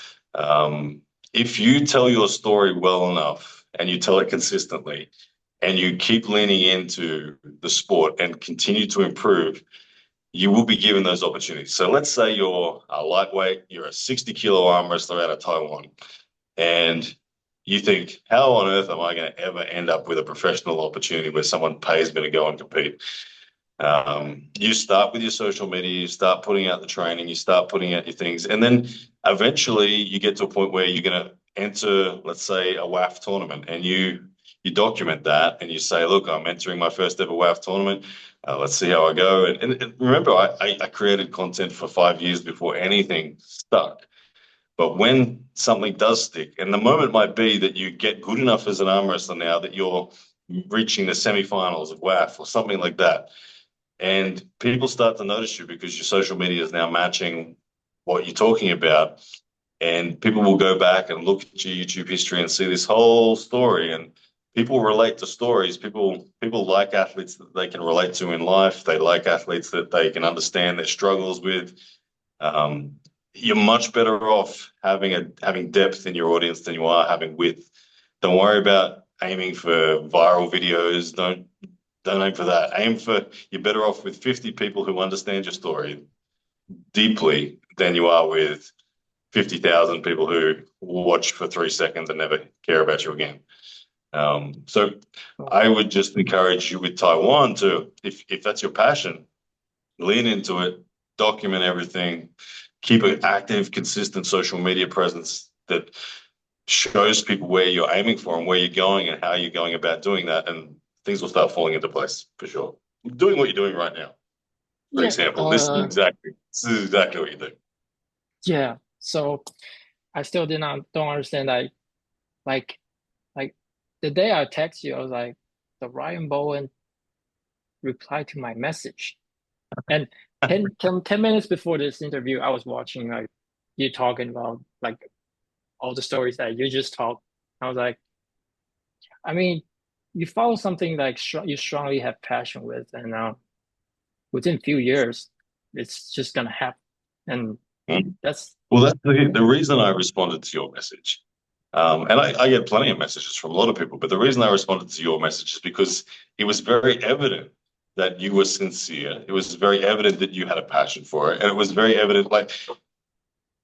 If you tell your story well enough and you tell it consistently and you keep leaning into the sport and continue to improve, you will be given those opportunities. So let's say you're a lightweight, you're a 60-kilo arm wrestler out of Taiwan, and you think, how on earth am I going to ever end up with a professional opportunity where someone pays me to go and compete? You start with your social media, you start putting out the training, you start putting out your things, and then eventually you get to a point where you're going to enter, let's say, a WAF tournament, and you document that and you say, look, I'm entering my first ever WAF tournament. Let's see how I go. And remember, I created content for 5 years before anything stuck. But when something does stick, and the moment might be that you get good enough as an arm wrestler now that you're reaching the semifinals of WAF or something like that, and people start to notice you because your social media is now matching what you're talking about, and people will go back and look at your YouTube history and see this whole story, and people relate to stories. People like athletes that they can relate to in life. They like athletes that they can understand their struggles with. You're much better off having depth in your audience than you are having width. Don't worry about aiming for viral videos. Don't aim for that. You're better off with 50 people who understand your story deeply than you are with 50,000 people who watch for 3 seconds and never care about you again. So I would just encourage you with Taiwan to, if that's your passion, lean into it, document everything, keep an active, consistent social media presence that shows people where you're aiming for and where you're going and how you're going about doing that, and things will start falling into place for sure. Doing what you're doing right now, for yeah example, this is exactly what you do. yeah. So I still don't understand like like the day I text you, I was like, the Ryan Bowen replied to my message. And 10 minutes before this interview, I was watching like you talking about like all the stories that you just talked. I was like, I mean, you follow something like you strongly have passion with, and within a few years, it's just gonna happen. And Mm. that's Well, that's the reason I responded to your message. And I get plenty of messages from a lot of people, but the reason I responded to your message is because it was very evident that you were sincere. It was very evident that you had a passion for it. And it was very evident, like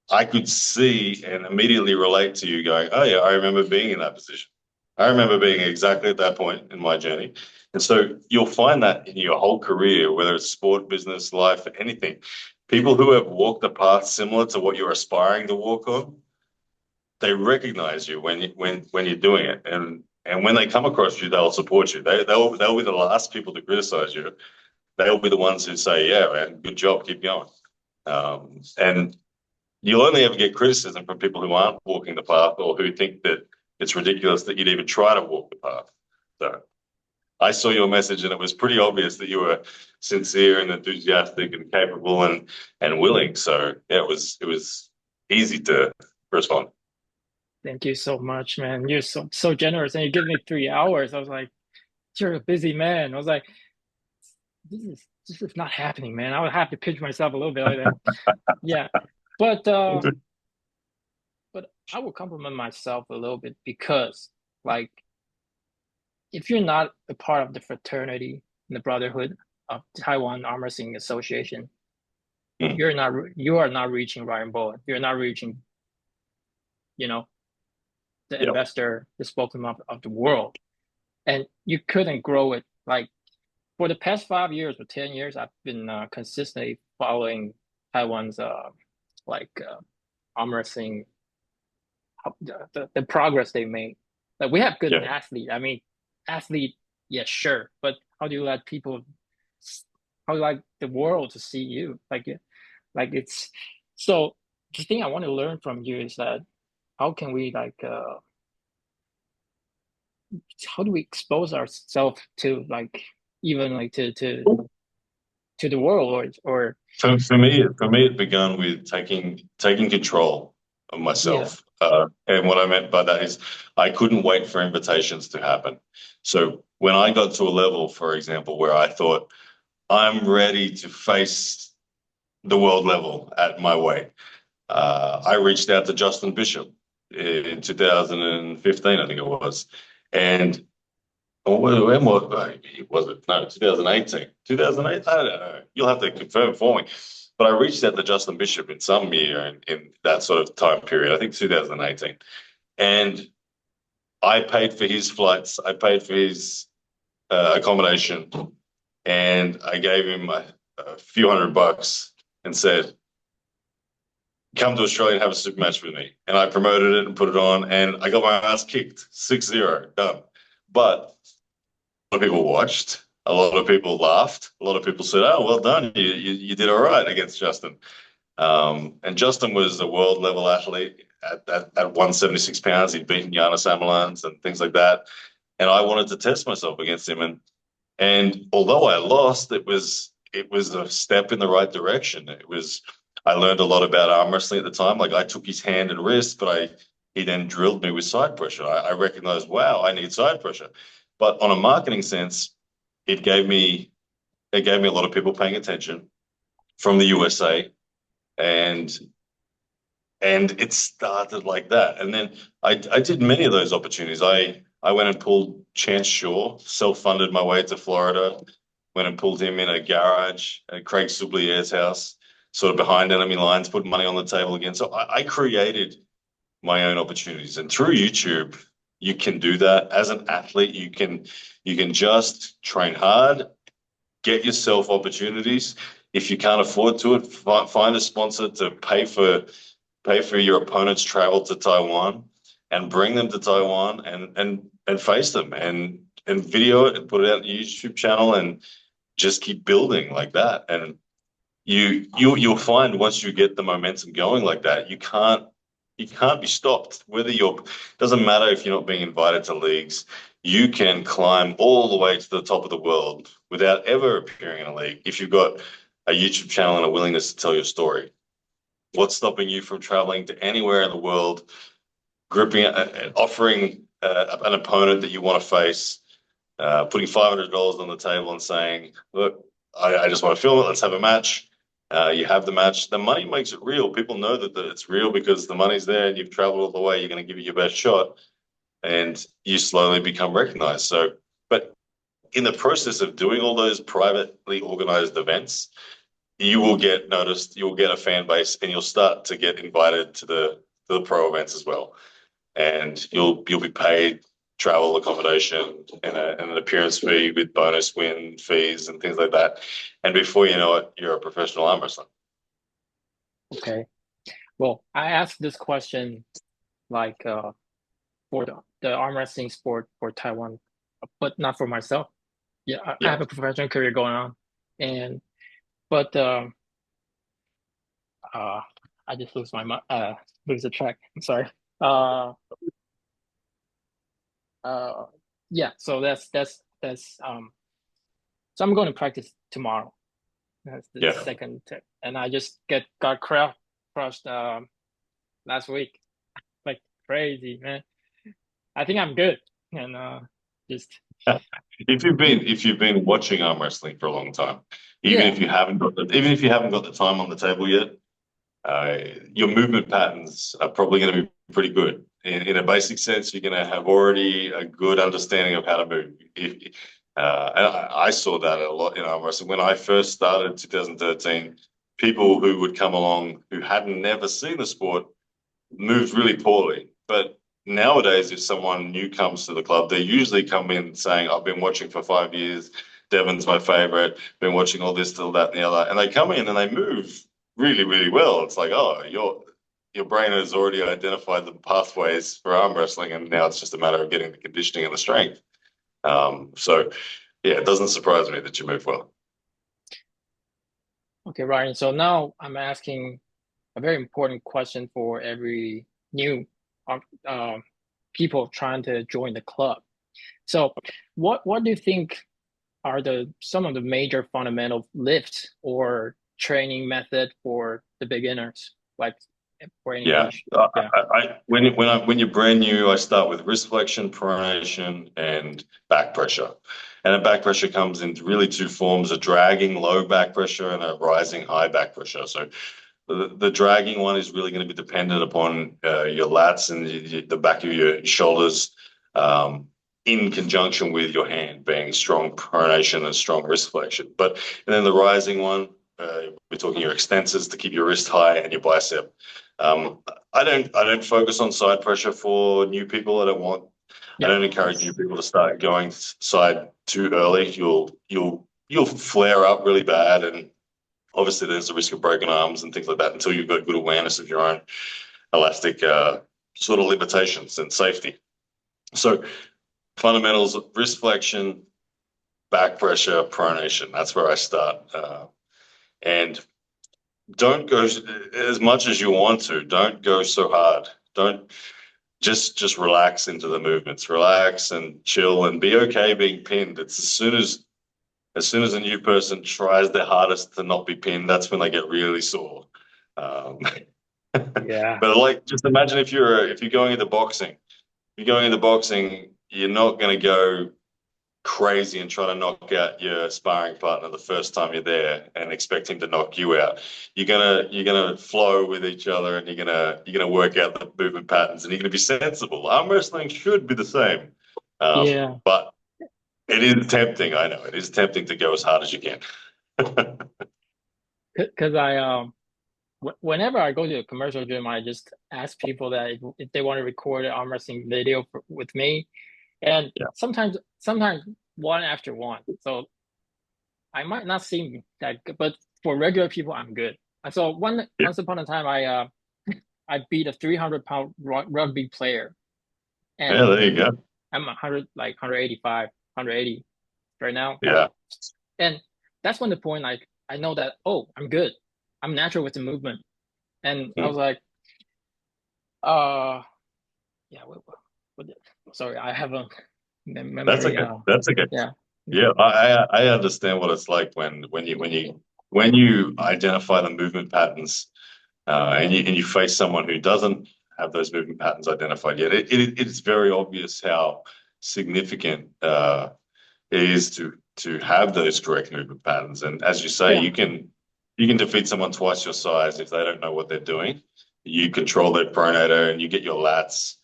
I could see and immediately relate to you going, oh, yeah, I remember being in that position. I remember being exactly at that point in my journey. And so you'll find that in your whole career, whether it's sport, business, life, anything, people who have walked a path similar to what you're aspiring to walk on, they recognize you when you're doing it, and when they come across you, they'll support you. They'll be the last people to criticize you. They'll be the ones who say, "Yeah, man, good job, keep going." And you'll only ever get criticism from people who aren't walking the path or who think that it's ridiculous that you'd even try to walk the path. So I saw your message and it was pretty obvious that you were sincere and enthusiastic and capable and willing. So yeah, it was easy to respond. Thank you so much, man. You're so generous, and you give me 3 hours. I was like, you're a busy man. I was like, this is not happening, man. I would have to pinch myself a little bit like that. Yeah, but uh, Good. but I will compliment myself a little bit because, like, if you're not a part of the fraternity and the brotherhood of Taiwan Arm Wrestling Association, Mm. you are not reaching Ryan Bowen. You're not reaching, you know, the Yeah. investor, the spokesman of the world, and you couldn't grow it. Like for the past 5 years or 10 years, I've been consistently following Taiwan's like arm wrestling, the progress they made. Like we have good Yeah. athlete. I mean, athlete, yeah, sure, but how do you let people, how do you like the world to see you? Like it's so. The thing I want to learn from you is that how can we like how do we expose ourselves to like even like to the world or For me, it began with taking control of yeah. myself. And what I meant by that is I couldn't wait for invitations to happen. So when I got to a level, for example, where I thought I'm ready to face the world level at my weight, I reached out to Justin Bishop in 2015, I think it was, and or when was it? No, 2018. 2008? I don't know. You'll have to confirm for me. But I reached out to Justin Bishop in some year in that sort of time period, I think 2018. And I paid for his flights, I paid for his accommodation, and I gave him a few $100 and said, come to Australia and have a super match with me. And I promoted it and put it on, and I got my ass kicked 6-0, done. But of people watched. A lot of people laughed. A lot of people said, "Oh, well done. You did all right against Justin." And Justin was a world level athlete at 176 pounds. He'd beaten Giannis Amalans and things like that. And I wanted to test myself against him. And although I lost, it was a step in the right direction. I learned a lot about arm wrestling at the time. Like I took his hand and wrist, but he then drilled me with side pressure. I recognized, wow, I need side pressure. But on a marketing sense, it gave me it gave me a lot of people paying attention from the USA, and it started like that. And then I did many of those opportunities. I went and pulled Chance Shaw, self-funded my way to Florida, went and pulled him in a garage at Craig Soublier's house, sort of behind enemy lines, put money on the table again. So I created my own opportunities. And through YouTube, you can do that. As an athlete, you can just train hard, get yourself opportunities. If you can't afford to it, find a sponsor to pay for your opponent's travel to Taiwan and bring them to Taiwan and face them and video it and put it out on your YouTube channel and just keep building like that. And you'll find once you get the momentum going like that, you can't be stopped. Doesn't matter if you're not being invited to leagues, you can climb all the way to the top of the world without ever appearing in a league if you've got a YouTube channel and a willingness to tell your story. What's stopping you from traveling to anywhere in the world, offering an opponent that you want to face, putting $500 on the table and saying, "Look, I just want to film it. Let's have a match." You have the match. The money makes it real. People know that it's real because the money's there and you've traveled all the way. You're going to give it your best shot, and you slowly become recognized. So, but in the process of doing all those privately organized events, you will get noticed, you'll get a fan base, and you'll start to get invited to the pro events as well. And you'll be paid travel, accommodation, and an appearance fee with bonus win fees and things like that. And before you know it, you're a professional arm wrestler. Okay. Well, I asked this question like for the arm wrestling sport for Taiwan, but not for myself. Yeah, I Yeah. have a professional career going on, and but uh I just lose the track. I'm sorry. Uh uh yeah, so that's that's so I'm going to practice tomorrow. That's the Yeah. second tip. And I just got crushed last week. Like crazy, man. I think I'm good. And just If you've been watching arm wrestling for a long time, yeah. even if you haven't got the time on the table yet, your movement patterns are probably going to be pretty good. In a basic sense, you're going to have already a good understanding of how to move. And I saw that a lot in arm wrestling when I first started in 2013. People who would come along who hadn't never seen the sport moved really poorly. But nowadays, if someone new comes to the club, they usually come in saying, I've been watching for 5 years. Devon's my favorite. Been watching all this, till that, and the other. And they come in and they move really, really well. It's like, oh, your brain has already identified the pathways for arm wrestling, and now it's just a matter of getting the conditioning and the strength. So, yeah, it doesn't surprise me that you move well. Okay, Ryan. So now I'm asking a very important question for every new uh, uh, people trying to join the club. So, what do you think are the some of the major fundamental lifts or training method for the beginners, like for Yeah. anybody? Yeah, When you're brand new, I start with wrist flexion, pronation, and back pressure. And the back pressure comes in really two forms: a dragging low back pressure and a rising high back pressure. So the dragging one is really going to be dependent upon your lats and the back of your shoulders, in conjunction with your hand being strong pronation and strong wrist flexion. And then the rising one, we're talking your extensors to keep your wrist high and your bicep. I don't focus on side pressure for new people. I yeah, don't encourage new people to start going side too early. You'll flare up really bad, and obviously there's a risk of broken arms and things like that until you've got good awareness of your own elastic sort of limitations and safety. So fundamentals: wrist flexion, back pressure, pronation. That's where I start. And don't go as much as you want to. Don't go so hard. Don't just relax into the movements. Relax and chill and be okay being pinned. It's as soon as a new person tries their hardest to not be pinned, that's when they get really sore. Um, yeah, but like, just imagine if you're going into boxing. If you're going into boxing, you're not going to go crazy and try to knock out your sparring partner the first time you're there and expect him to knock you out. You're gonna flow with each other, and you're gonna work out the movement patterns, and you're gonna be sensible. Arm wrestling should be the same, yeah. but it is tempting. I know it is tempting to go as hard as you can. Because I whenever I go to a commercial gym, I just ask people that if they want to record an arm wrestling video with me, and Yeah, sometimes one after one. So I might not seem that good, but for regular people, I'm good. And so yeah, once upon a time, I beat a 300-pound rugby player, yeah. and There you go. I'm 100 like 185, 180 right now, Yeah. and that's when the point like I know that oh I'm good, I'm natural with the movement, and I was Mm. like yeah what sorry I have a That's memory okay. That's okay. yeah Yeah, I understand what it's like when you identify the movement patterns, and you face someone who doesn't have those movement patterns identified yet. It's very obvious how significant it is to have those correct movement patterns. And as you say, yeah you can defeat someone twice your size if they don't know what they're doing. You control their pronator and you get your lats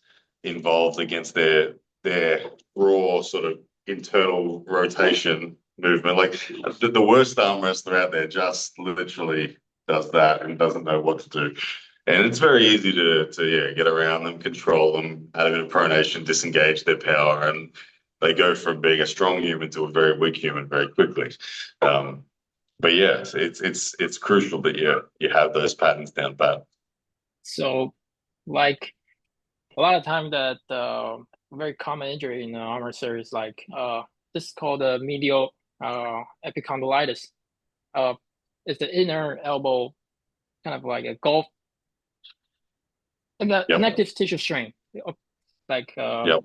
involved against their raw sort of internal rotation movement. Like the worst arm wrestler out there just literally does that and doesn't know what to do. And it's very easy to yeah, get around them, control them, add a bit of pronation, disengage their power, and they go from being a strong human to a very weak human very quickly. Um, but yeah, it's crucial that you have those patterns down pat. so like a lot of time that very common injury in the armor series like this is called a medial epicondylitis. Uh, it's the inner elbow, kind of like a golf, like a Yep, connective tissue strain. Like yep.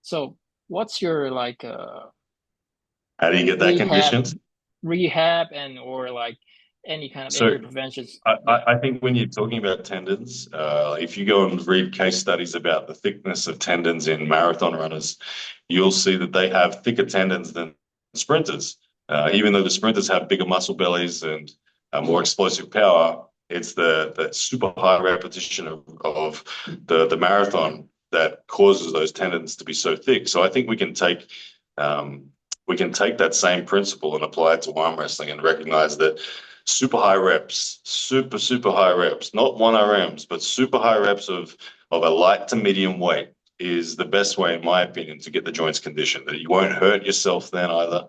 so, what's your like How do you get that rehab, conditioned? rehab, and or like any kind of So injury prevention. I, Yeah. I I think when you're talking about tendons, if you go and read case studies about the thickness of tendons in marathon runners, you'll see that they have thicker tendons than sprinters. Even though the sprinters have bigger muscle bellies and more explosive power, it's the super high repetition of the marathon that causes those tendons to be so thick. So I think um, we can take that same principle and apply it to arm wrestling and recognize that super high reps, super high reps, not 1RMs, but super high reps of a light to medium weight is the best way, in my opinion, to get the joints conditioned. That you won't hurt yourself then either.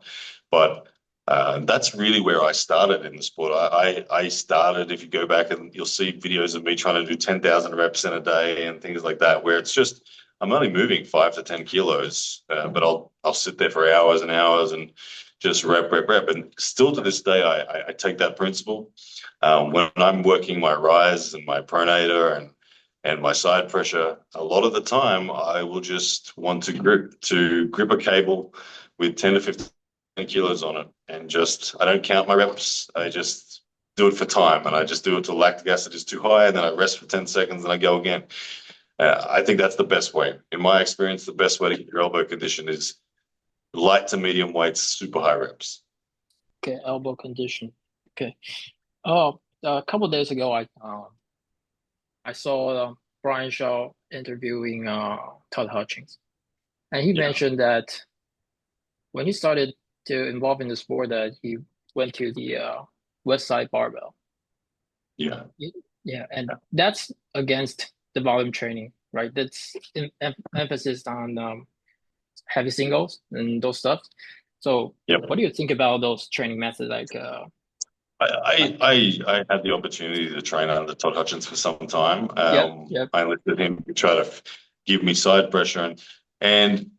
But that's really where I started in the sport. I started, if you go back and you'll see videos of me trying to do 10,000 reps in a day and things like that, where it's just, I'm only moving 5 to 10 kilos, but I'll sit there for hours and hours and just rep. And still to this day, I take that principle. When I'm working my rise and my pronator and my side pressure, a lot of the time I will just want to grip a cable with 10 to 15 kilos on it, and just I don't count my reps. I just do it for time, and I just do it till lactic acid is too high, and then I rest for 10 seconds and I go again. I think that's the best way. In my experience, the best way to get your elbow condition is light to medium weights, super high reps. Okay, elbow condition. Okay. Oh, a couple of days ago, I saw Brian Shaw interviewing Todd Hutchings, and he Yeah, mentioned that when he started to involve in the sport, that he went to the West Side Barbell. yeah, Yeah, and that's against the volume training, right? That's emphasis on heavy singles and those stuff. So, yep. what do you think about those training methods? Like, I had the opportunity to train under Todd Hutchins for some time. yep, yep, I enlisted him to try to give me side pressure, and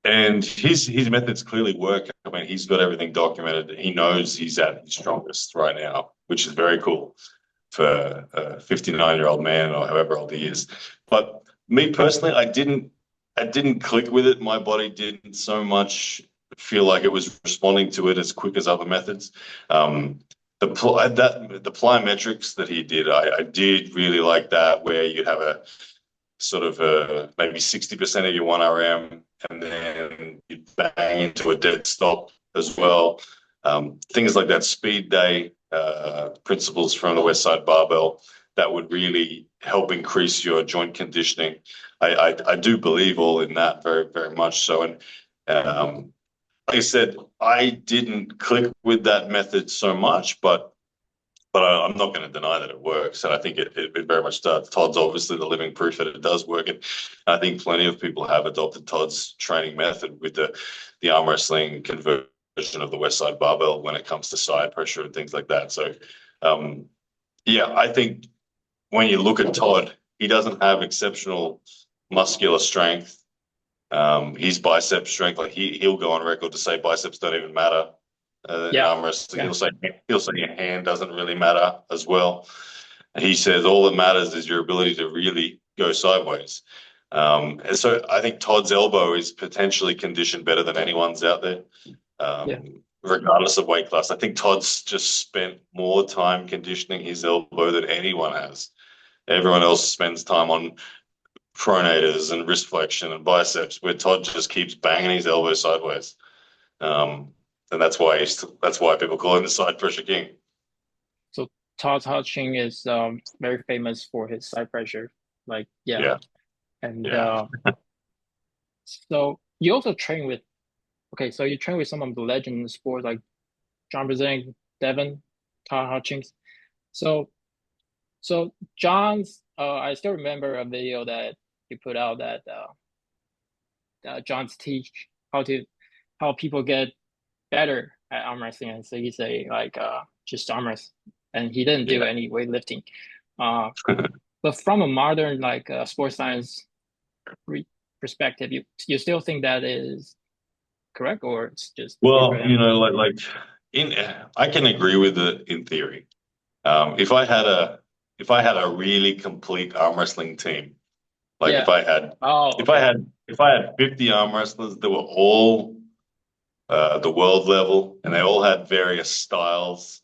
and his methods clearly work. I mean, he's got everything documented. He knows he's at his strongest right now, which is very cool for a 59-year-old man or however old he is. But me personally, I didn't click with it. My body didn't so much feel like it was responding to it as quick as other methods. Um, the plyometrics that he did, I did really like that, where you'd have a sort of maybe 60% of your 1RM, and then you bang into a dead stop as well. Things like that speed day principles from the West Side Barbell that would really help increase your joint conditioning. I do believe all in that very, very much so. And like I said, I didn't click with that method so much, but I'm not going to deny that it works. And I think it very much does. Todd's obviously the living proof that it does work. And I think plenty of people have adopted Todd's training method with the arm wrestling conversion of the West Side Barbell when it comes to side pressure and things like that. So, um, yeah, I think when you look at Todd, he doesn't have exceptional muscular strength. His bicep strength, like he'll go on record to say biceps don't even matter in yeah, arm wrestling. yeah. He'll say your hand doesn't really matter as well. He says all that matters is your ability to really go sideways. And so I think Todd's elbow is potentially conditioned better than anyone's out there, Yeah. regardless of weight class. I think Todd's just spent more time conditioning his elbow than anyone has. Everyone else spends time on pronators and wrist flexion and biceps, where Todd just keeps banging his elbow sideways. Um, and that's why people call him the side pressure king. So Todd Hutching is very famous for his side pressure. Like, yeah. Yeah, And yeah, so you also train with, okay, so you train with some of the legends in the sport, like John Brazing, Devin, Todd Hutchings. So, so John's, I still remember a video that he put out that John's teach how to how people get better at arm wrestling, and so he say like just arm wrestling, and he didn't do yeah. any weightlifting. Uh, but from a modern like sports science perspective, you still think that is correct, or it's just Well, different? in I can agree with it in theory. If I had a really complete arm wrestling team, like Yeah. Oh, if I okay. had if I had 50 arm wrestlers that were all the world level, and they all had various styles,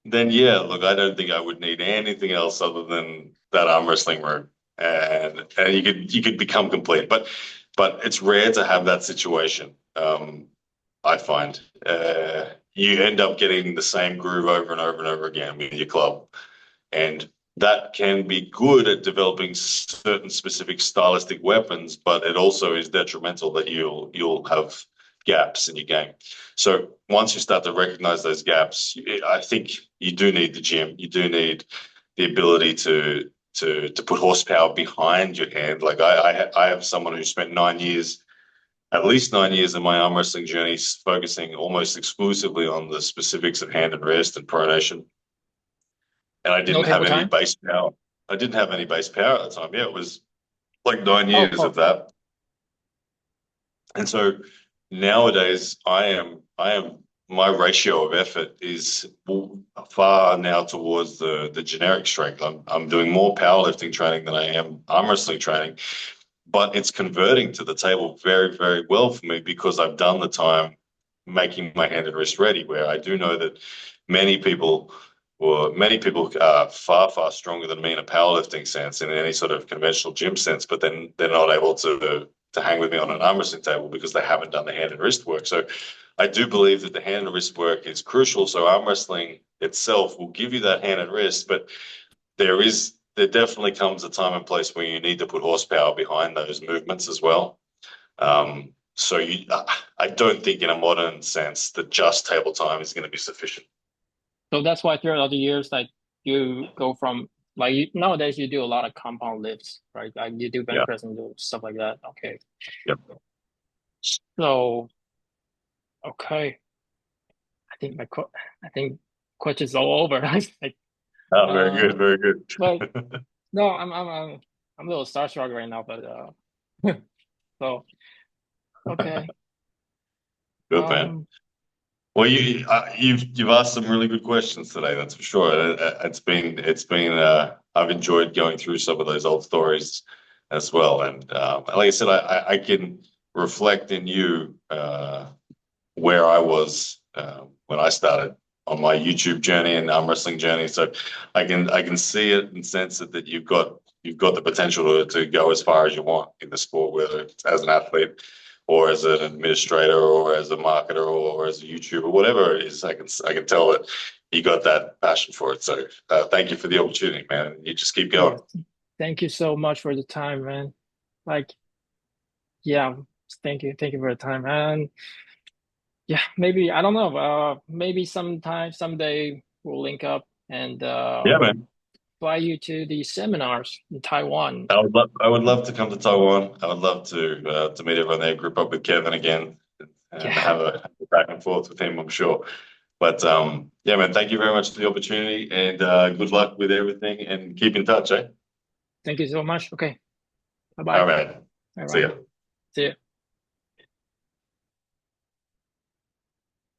then yeah, look, I don't think I would need anything else other than that arm wrestling room, and you could become complete. But it's rare to have that situation. I find you end up getting the same groove over and over and over again with your club, and that can be good at developing certain specific stylistic weapons, but it also is detrimental that you'll have gaps in your game. So once you start to recognize those gaps, I think you do need the gym. You do need the ability to put horsepower behind your hand. Like I have someone who spent 9 years, at least 9 years in my arm wrestling journey, focusing almost exclusively on the specifics of hand and wrist and pronation, and I No didn't have table any time? base power. I didn't have any base power at the time. Yeah, it was like nine Oh, years of oh, that. And so nowadays I am my ratio of effort is far now towards the generic strength. I'm doing more powerlifting training than I am arm wrestling training, but it's converting to the table very, very well for me because I've done the time making my hand and wrist ready, where I do know that many people many people are far, far stronger than me in a powerlifting sense, in any sort of conventional gym sense, but then they're not able to hang with me on an arm wrestling table because they haven't done the hand and wrist work. So I do believe that the hand and wrist work is crucial. So arm wrestling itself will give you that hand and wrist, but there definitely comes a time and place where you need to put horsepower behind those movements as well. So I don't think in a modern sense that just table time is going to be sufficient. so that's why throughout the years, like you go from like nowadays you do a lot of compound lifts, right? Like you do bench Yeah. press and do stuff like that. Okay. Yep. So okay, I think I think questions all over. Like, Oh, very uh, good, very good. but no, I'm a little starstruck right now. But so okay, Good man. um, Well, you've asked some really good questions today. That's for sure. It's been I've enjoyed going through some of those old stories as well. And like I said, I can reflect in you where I was when I started on my YouTube journey and arm wrestling journey. So I can see it and sense it that you've got the potential to go as far as you want in the sport, whether it's as an athlete or as an administrator or as a marketer or as a YouTuber, whatever it is. I can tell that you got that passion for it. So thank you for the opportunity, man. You just keep yeah, going. thank you so much for the time, man. Like, yeah, thank you for the time, and yeah, maybe I don't know. Maybe someday we'll link up and Yeah, man. fly you to the seminars in Taiwan. I would love to come to Taiwan. I would love to meet everyone there, group up with Kevin again, and Yeah, have a back and forth with him, I'm sure. But yeah, man, thank you very much for the opportunity, and good luck with everything, and keep in touch, eh? thank you so much. Okay, bye All bye. right. Bye See bye. ya. See you.